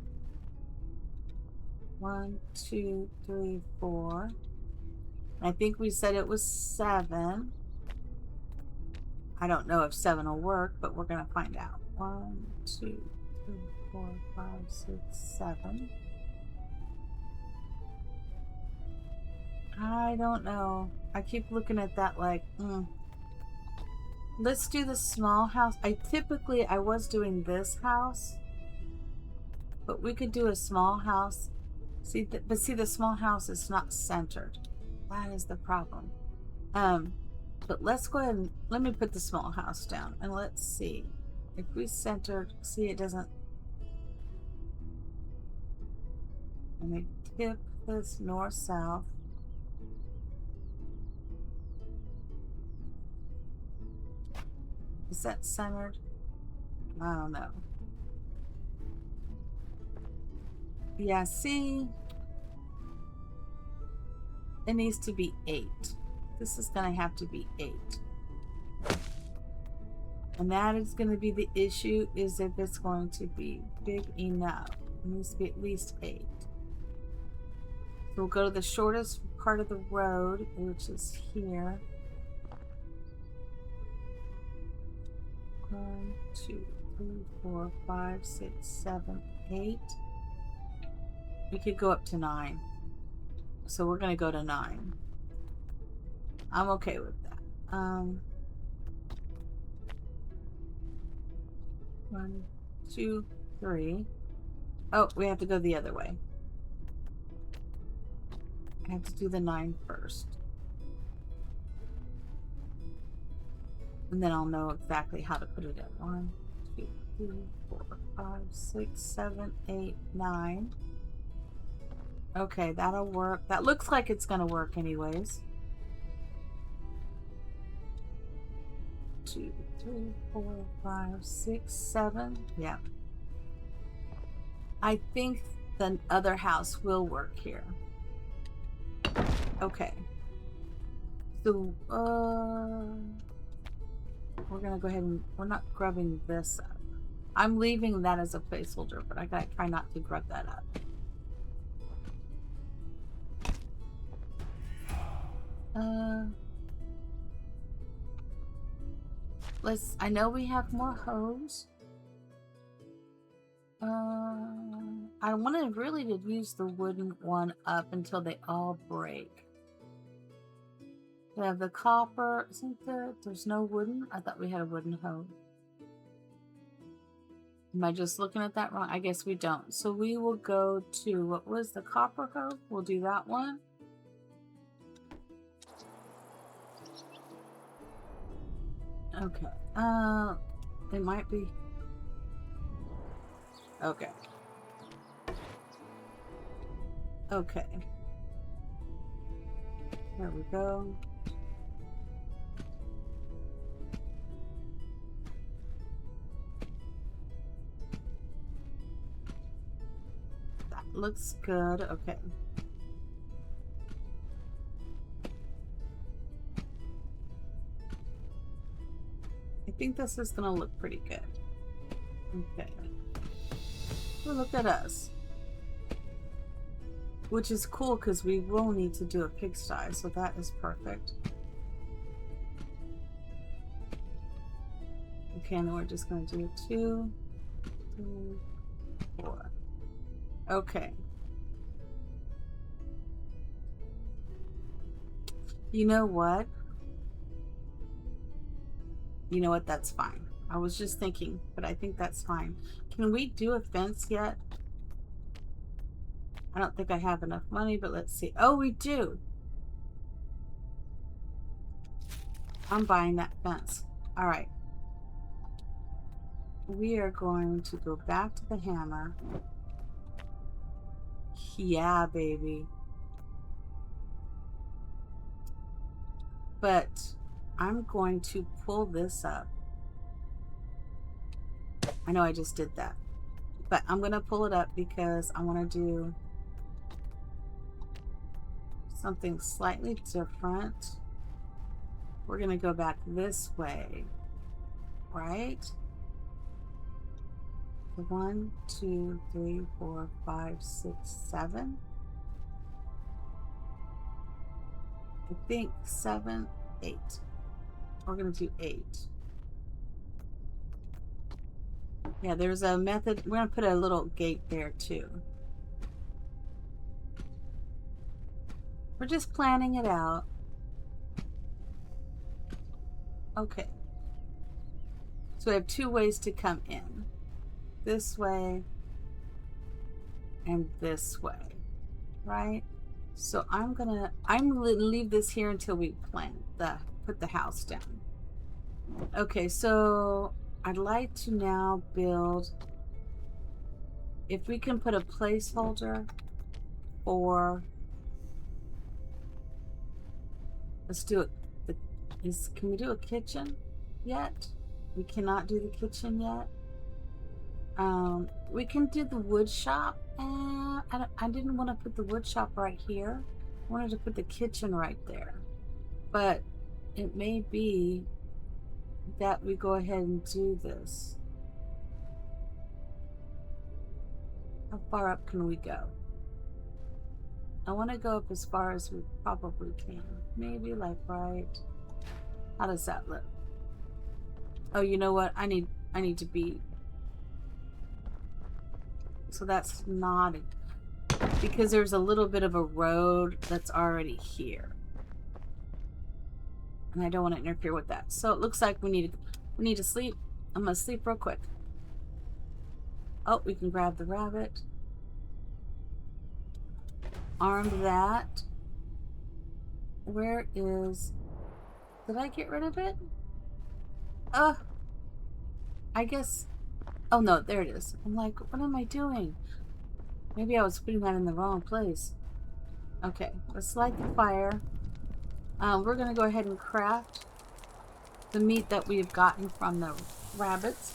1, 2, 3, 4. I think we said it was 7. I don't know if 7 will work, but we're going to find out. 1, 2, 3, 4, 5, 6, 7. I don't know. I keep looking at that like, Let's do the small house. I was doing this house, but we could do a small house. But see, the small house is not centered. That is the problem. But let's go ahead and let me put the small house down and let's see if we centered. See, it doesn't. Let me tip this north south. Is that centered? I don't know. Yeah, see, it needs to be 8. This is gonna have to be 8. And that is going to be the issue, is if it's going to be big enough. It needs to be at least 8. So we'll go to the shortest part of the road, which is here. 1, 2, 3, 4, 5, 6, 7, 8. We could go up to 9. So we're going to go to 9. I'm okay with that. 1, 2, 3. Oh, we have to go the other way. I have to do the 9 first. And then I'll know exactly how to put it in. 1, 2, 3, 4, 5, 6, 7, 8, 9. Okay, that'll work. That looks like it's gonna work anyways. 2, 3, 4, 5, 6, 7. Yeah. I think the other house will work here. Okay. So, we're gonna go ahead and we're not grubbing this up. I'm leaving that as a placeholder, but I gotta try not to grub that up. I know we have more hose. I wanted really to use the wooden one up until they all break. We have the copper. Isn't there? There's no wooden? I thought we had a wooden hoe. Am I just looking at that wrong? I guess we don't. So we will go to, what was the copper hoe? We'll do that one. Okay. It might be. Okay. Okay. There we go. That looks good. Okay. I think this is gonna look pretty good. Okay. Well, look at us. Which is cool because we will need to do a pigsty, so that is perfect. Okay, and then we're just going to do 2, 3, 4. Okay. You know what? You know what? That's fine. I was just thinking, but I think that's fine. Can we do a fence yet? I don't think I have enough money, but let's see. Oh, we do. I'm buying that fence. All right. We are going to go back to the hammer. Yeah, baby. But I'm going to pull this up. I know I just did that. But I'm going to pull it up because I want to do something slightly different. We're going to go back this way. Right? 1, 2, 3, 4, 5, 6, 7. I think 7, 8. We're going to do 8. Yeah, there's a method. We're going to put a little gate there too. We're just planning it out. Okay. So we have two ways to come in. This way and this way, right? So I'm gonna leave this here until we put the house down. Okay, so I'd like to now build, if we can put a placeholder for, let's do it. Can we do a kitchen yet? We cannot do the kitchen yet. We can do the wood shop. I didn't want to put the wood shop right here. I wanted to put the kitchen right there. But it may be that we go ahead and do this. How far up can we go? I want to go up as far as we probably can. Maybe like right. How does that look? Oh, you know what? I need to be. So that's not because there's a little bit of a road that's already here. And I don't want to interfere with that. So it looks like we need to sleep. I'm gonna sleep real quick. Oh, we can grab the rabbit. Arm that. Where is... Did I get rid of it? I guess... Oh no, there it is. I'm like, what am I doing? Maybe I was putting that in the wrong place. Okay, let's light the fire. We're gonna go ahead and craft the meat that we've gotten from the rabbits.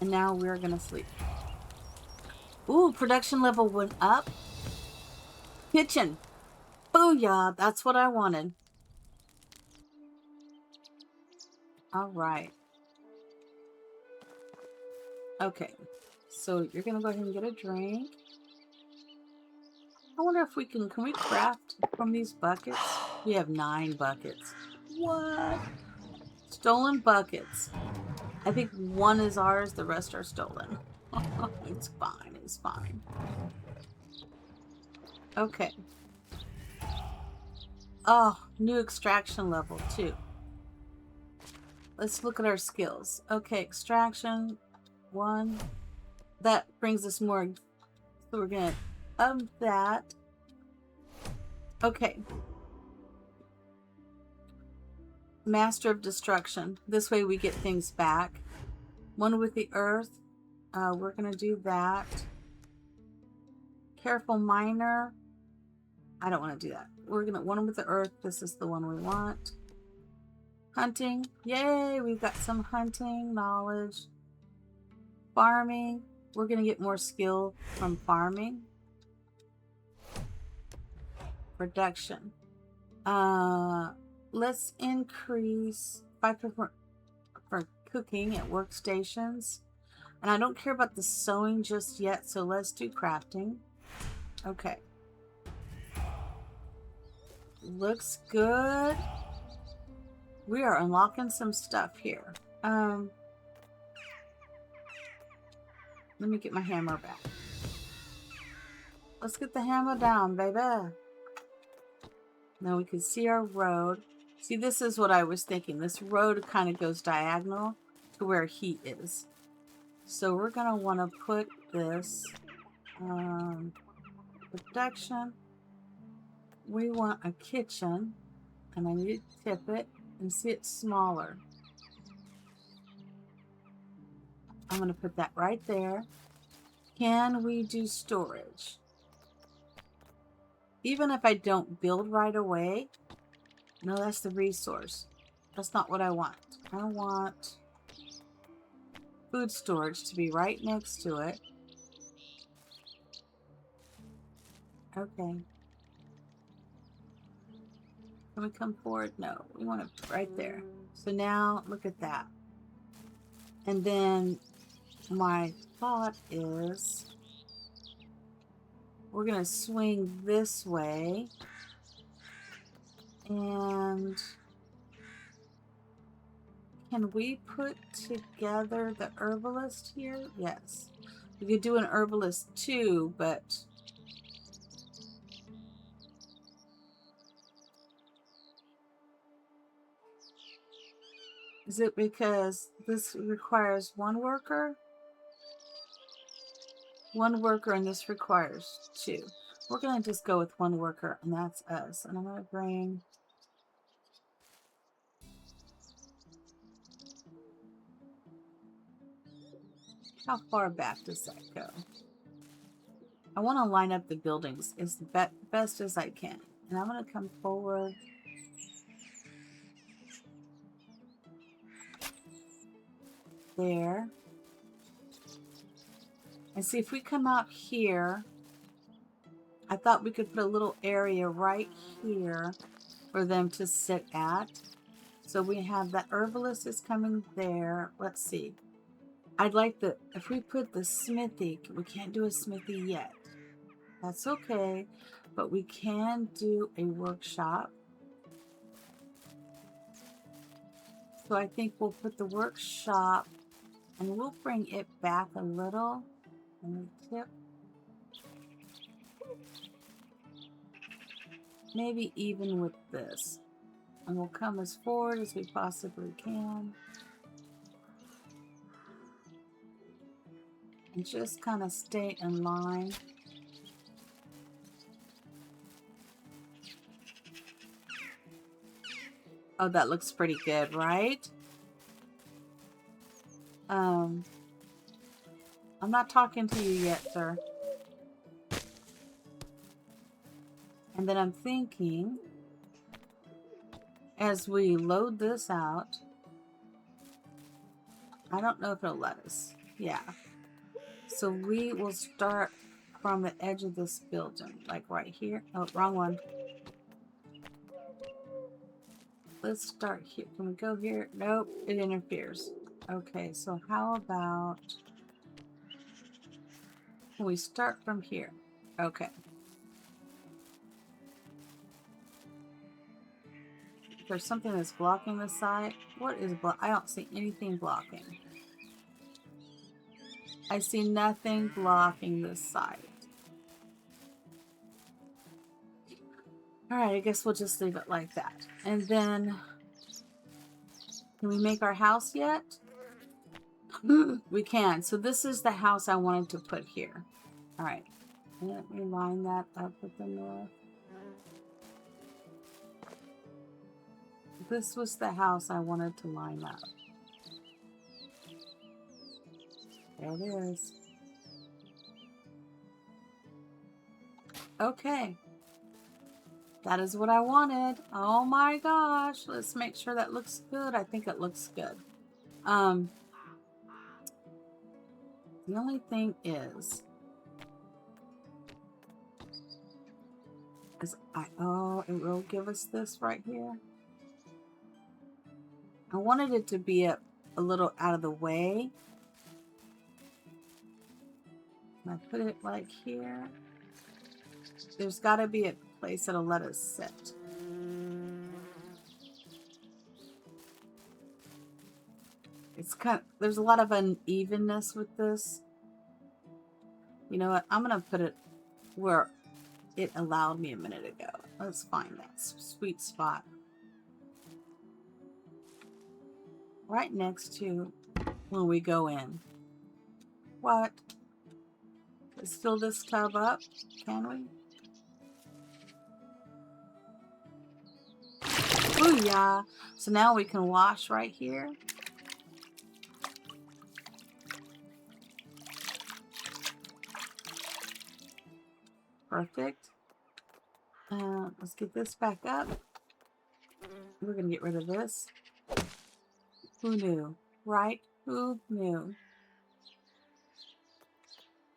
And now we're gonna sleep. Ooh, production level went up. Kitchen. Booyah, that's what I wanted. All right. Okay, so you're gonna go ahead and get a drink. I wonder if we can we craft from these buckets? We have 9 buckets. What? Stolen buckets. I think 1 is ours, the rest are stolen. It's fine, it's fine. Okay. Oh, new extraction level 2. Let's look at our skills. Okay, extraction 1. That brings us more. So we're gonna up that. Okay. Master of Destruction. This way we get things back. 1 with the earth. We're gonna do that. Careful miner. I don't want to do that. We're gonna 1 with the earth. This is the one we want. Hunting. Yay, we've got some hunting knowledge. Farming. We're gonna get more skill from farming. Production. Let's increase 5% for cooking at workstations. And I don't care about the sewing just yet, so let's do crafting. Okay. Looks good. We are unlocking some stuff here. Let me get my hammer back. Let's get the hammer down, baby. Now we can see our road. See, this is what I was thinking. This road kind of goes diagonal to where he is. So we're going to want to put this production. We want a kitchen. And I need to tip it and see it smaller. I'm going to put that right there. Can we do storage? Even if I don't build right away. No, that's the resource. That's not what I want. I want food storage to be right next to it. Okay. Can we come forward? No, we want it right there. So now look at that. And then my thought is we're going to swing this way. And Can we put together the herbalist here? Yes. We could do an herbalist too, but is it because this requires one worker? One worker, and this requires two. We're going to just go with one worker, and that's us. And I'm going to bring... How far back does that go? I want to line up the buildings as best as I can. And I'm going to come forward. There. And see, if we come out here, I thought we could put a little area right here for them to sit at. So we have that herbalist is coming there. Let's see. I'd like the, if we put the smithy, we can't do a smithy yet. That's okay, but we can do a workshop. So I think we'll put the workshop and we'll bring it back a little. And tip. Maybe even with this. And we'll come as forward as we possibly can. And just kind of stay in line. Oh, that looks pretty good, right? I'm not talking to you yet, sir. And then I'm thinking, as we load this out, I don't know if it'll let us. Yeah. So we will start from the edge of this building, like right here. Oh, wrong one. Let's start here. Can we go here? Nope, it interferes. Okay, so how about... Can we start from here? Okay. There's something that's blocking the side. What is I don't see anything blocking. I see nothing blocking this side. Alright, I guess we'll just leave it like that. And then... Can we make our house yet? We can. So this is the house I wanted to put here. Alright. Let me line that up with the north. This was the house I wanted to line up. There it is. Okay. That is what I wanted. Oh my gosh. Let's make sure that looks good. I think it looks good. The only thing is oh, it will give us this right here. I wanted it to be a little out of the way. I put it like here. There's got to be a place that'll let us sit. It's kind of, there's a lot of unevenness with this. You know what? I'm going to put it where it allowed me a minute ago. Let's find that sweet spot. Right next to when we go in. What? Let's fill this tub up. Can we? Booyah! So now we can wash right here. Perfect. Let's get this back up. We're going to get rid of this. Who knew? Right? Who knew?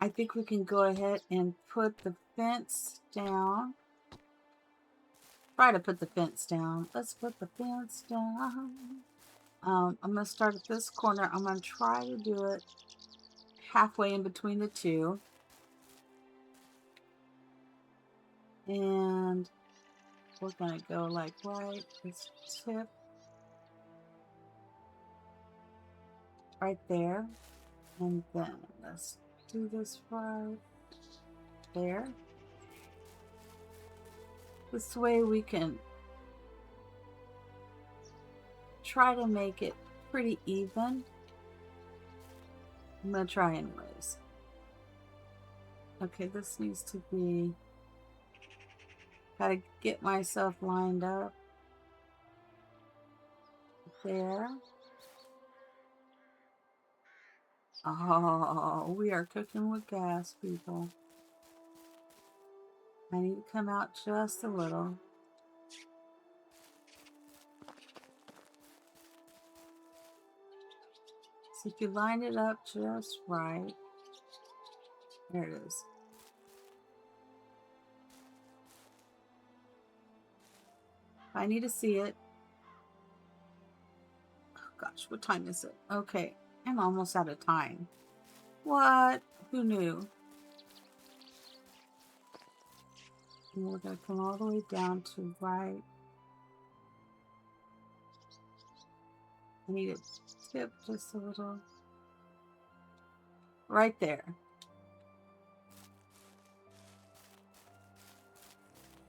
I think we can go ahead and put the fence down. Try to put the fence down. Let's put the fence down. I'm going to start at this corner. I'm going to try to do it halfway in between the two. And we're going to go like right this tip. right there. And then let's do this right there. This way we can try to make it pretty even. I'm gonna try anyways. Okay, this needs to be, gotta get myself lined up there. Oh, we are cooking with gas, people. I need to come out just a little. So if you line it up just right, there it is. I need to see it. Oh gosh, what time is it? Okay, I'm almost out of time. What? Who knew? And we're gonna come all the way down to right. I need to tip just a little. Right there.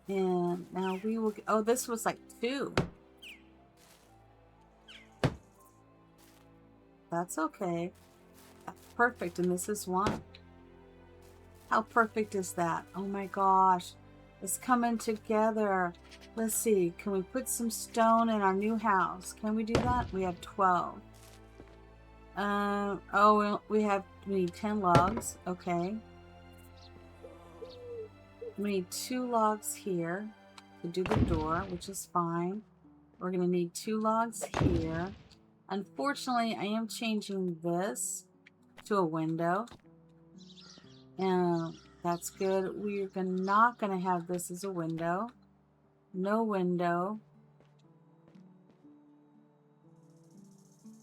And now we will, oh, this was like 2. That's okay. That's perfect, and this is 1. How perfect is that? Oh my gosh. It's coming together. Let's see. Can we put some stone in our new house? Can we do that? We have 12. Oh, we need 10 logs. Okay. We need 2 logs here to do the door, which is fine. We're going to need 2 logs here. Unfortunately, I am changing this to a window. And that's good. We're not going to have this as a window. No window.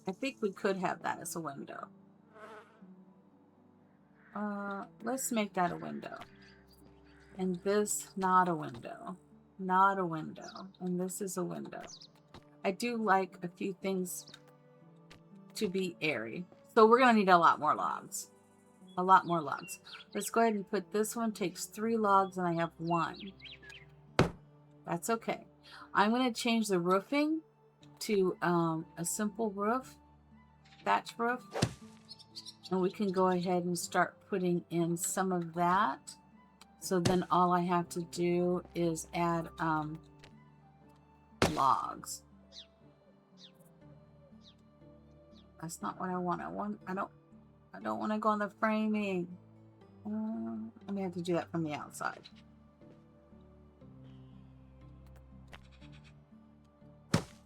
I think we could have that as a window. Let's make that a window. And this, not a window. Not a window. And this is a window. I do like a few things to be airy. So we're going to need a lot more logs. A lot more logs. Let's go ahead and put this one. Takes 3 logs and I have 1. That's okay. I'm going to change the roofing to a simple roof. Thatch roof. And we can go ahead and start putting in some of that. So then all I have to do is add logs. That's not what I want. I don't want to go on the framing. I may have to do that from the outside.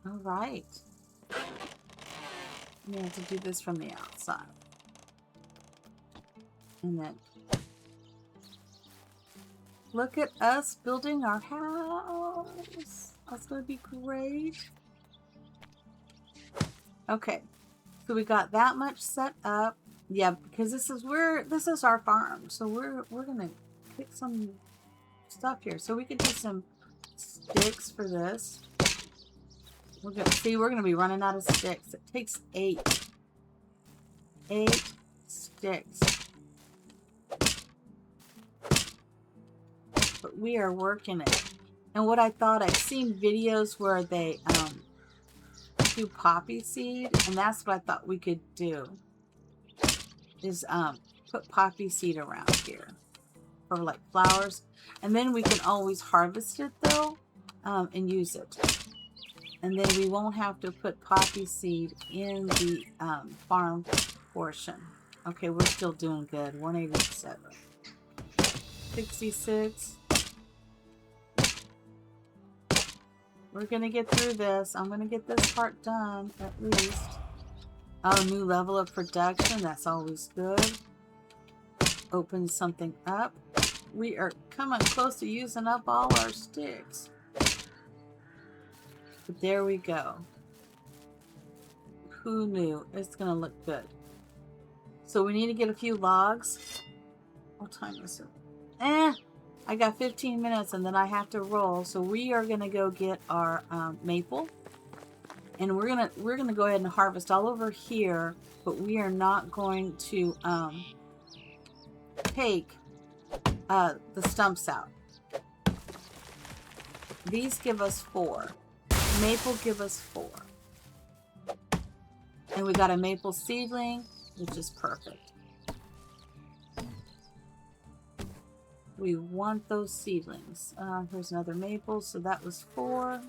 All right. I may have to do this from the outside. And then look at us building our house. That's going to be great. Okay. So we got that much set up. Yeah, because this is our farm. So we're gonna pick some stuff here. So we could do some sticks for this. We're gonna be running out of sticks. It takes 8. 8 sticks. But we are working it. And what I thought, I've seen videos where they do poppy seed, and that's what I thought we could do. Is put poppy seed around here for like flowers, and then we can always harvest it though and use it, and then we won't have to put poppy seed in the farm portion. Okay, we're still doing good. 187, 66. We're gonna get through this. I'm gonna get this part done at least. Oh, new level of production. That's always good. Open something up. We are coming close to using up all our sticks. But there we go. Who knew? It's going to look good. So we need to get a few logs. What time is it? I got 15 minutes and then I have to roll. So we are going to go get our maple. And we're gonna go ahead and harvest all over here, but we are not going to take the stumps out. These give us 4. Maple give us 4. And we got a maple seedling, which is perfect. We want those seedlings. Here's another maple, so that was 4.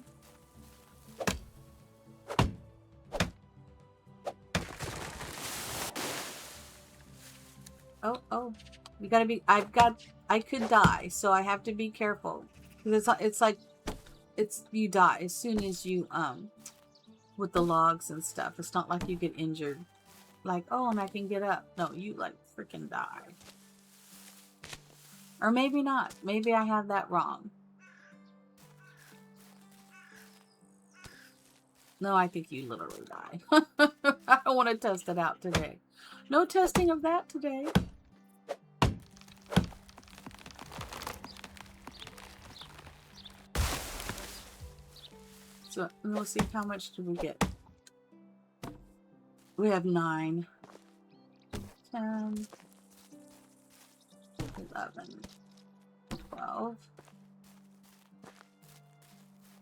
Oh, you gotta be, I could die, so I have to be careful. Because it's like, you die as soon as you, with the logs and stuff. It's not like you get injured. Like, oh, and I can get up. No, you like freaking die. Or maybe not. Maybe I have that wrong. No, I think you literally die. I don't want to test it out today. No testing of that today. So let's see, how much do we get? We have 9, 10, 11, 12.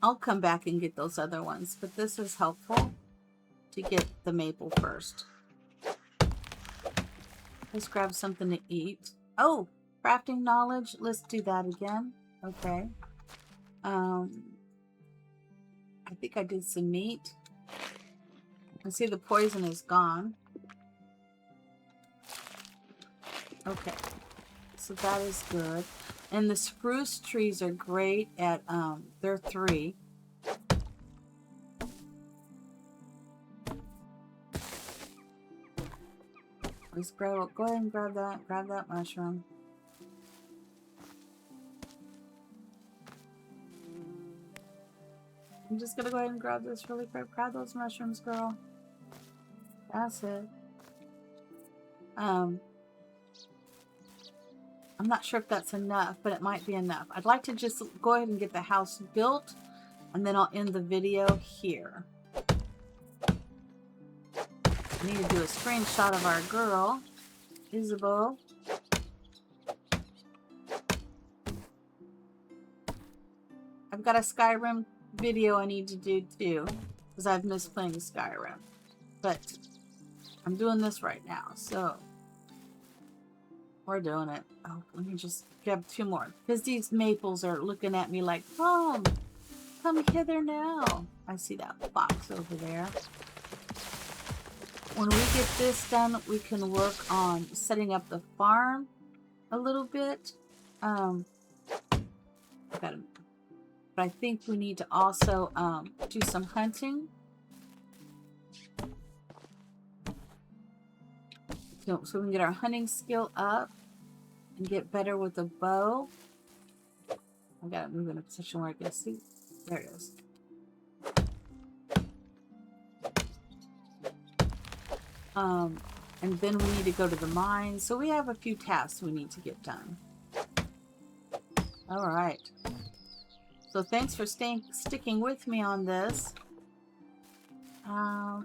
I'll come back and get those other ones, but this is helpful to get the maple first. Let's grab something to eat. Oh, crafting knowledge. Let's do that again. Okay. I think I did some meat. I see the poison is gone. Okay. So that is good. And the spruce trees are great at, they're 3. Let's grab, go ahead and grab that mushroom. I'm just gonna go ahead and grab this really quick. Grab those mushrooms, girl. That's it. I'm not sure if that's enough, but it might be enough. I'd like to just go ahead and get the house built, and then I'll end the video here. I need to do a screenshot of our girl, Isabeau. I've got a Skyrim video I need to do too, because I've missed playing Skyrim. But I'm doing this right now, so we're doing it. Oh, let me just grab 2 more, because these maples are looking at me like, "Come, come hither now." I see that box over there. When we get this done, we can work on setting up the farm a little bit. But I think we need to also do some hunting. So we can get our hunting skill up and get better with the bow. I gotta move in a position where I can see. There it is. And then we need to go to the mines. So we have a few tasks we need to get done. All right. So thanks for sticking with me on this.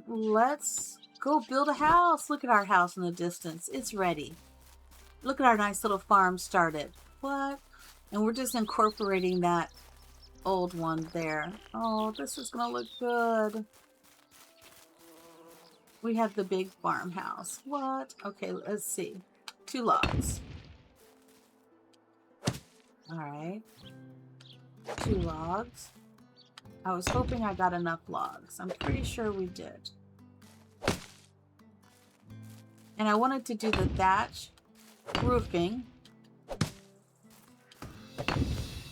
Let's go build a house. Look at our house in the distance. It's ready. Look at our nice little farm started. What? And we're just incorporating that old one there. Oh, this is gonna look good. We have the big farmhouse. What? Okay, let's see. 2 logs. All right. 2 logs. I was hoping I got enough logs. I'm pretty sure we did. And I wanted to do the thatch roofing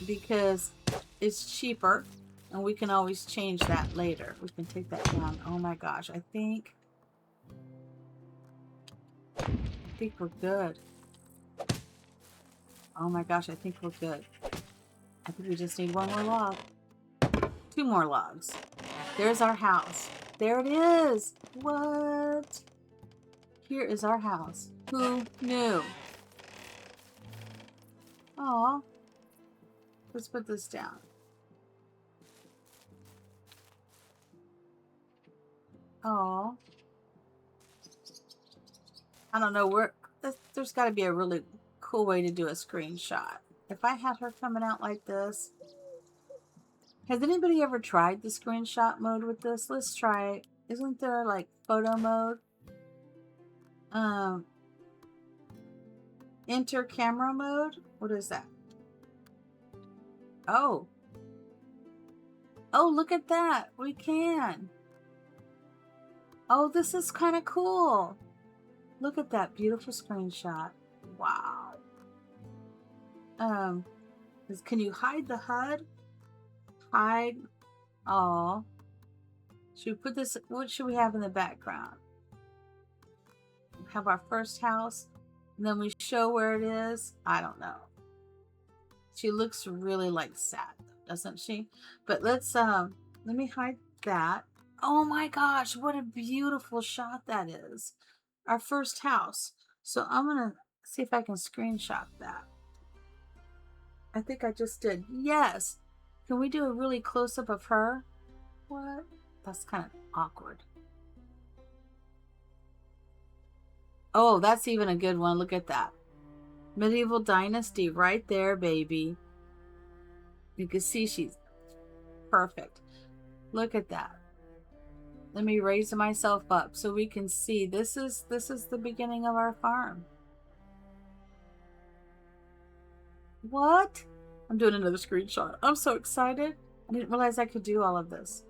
because it's cheaper and we can always change that later. We can take that down. Oh my gosh, I think we're good. Oh my gosh, I think we're good. I think we just need 1 more log. 2 more logs. There's our house. There it is. What? Here is our house. Who knew? Aw. Let's put this down. Oh, I don't know where. There's got to be a really cool way to do a screenshot. If I had her coming out like this, has anybody ever tried the screenshot mode with this? Let's try it. Isn't there like photo mode? Um, enter camera mode. What is that? Oh, oh, look at that. We can. Oh, this is kind of cool. Look at that beautiful screenshot. Wow. Can you hide the HUD? Hide. Oh. Should we put this? What should we have in the background? Have our first house, and then we show where it is. I don't know. She looks really like sad, doesn't she? But let's let me hide that. Oh my gosh, what a beautiful shot that is. Our first house. So I'm gonna see if I can screenshot that. I think I just did. Yes. Can we do a really close up of her? What? That's kind of awkward. Oh, that's even a good one. Look at that. Medieval Dynasty right there, baby. You can see she's perfect. Look at that. Let me raise myself up so we can see. This is the beginning of our farm. What? I'm doing another screenshot. I'm so excited. I didn't realize I could do all of this.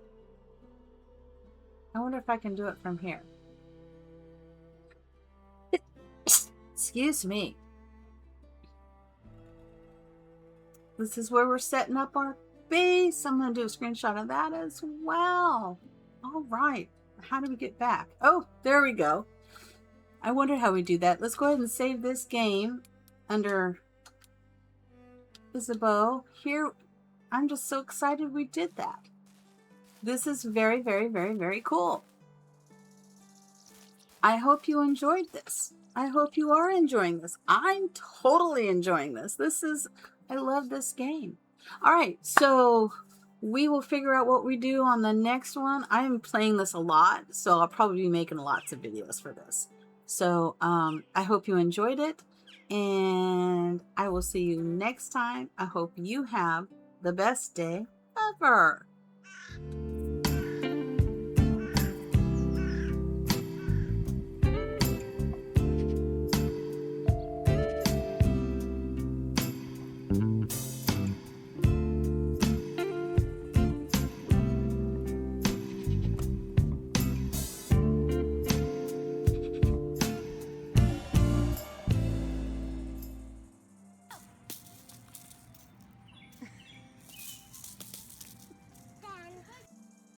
I wonder if I can do it from here. Excuse me. This is where we're setting up our base. I'm going to do a screenshot of that as well. All right. How do we get back? Oh, there we go. I wonder how we do that. Let's go ahead and save this game under Isabeau. Here, I'm just so excited we did that. This is very, very, very, very cool. I hope you enjoyed this. I hope you are enjoying this. I'm totally enjoying this. I love this game. All right, so we will figure out what we do on the next one. I am playing this a lot, so I'll probably be making lots of videos for this. So I hope you enjoyed it, and I will see you next time. I hope you have the best day ever.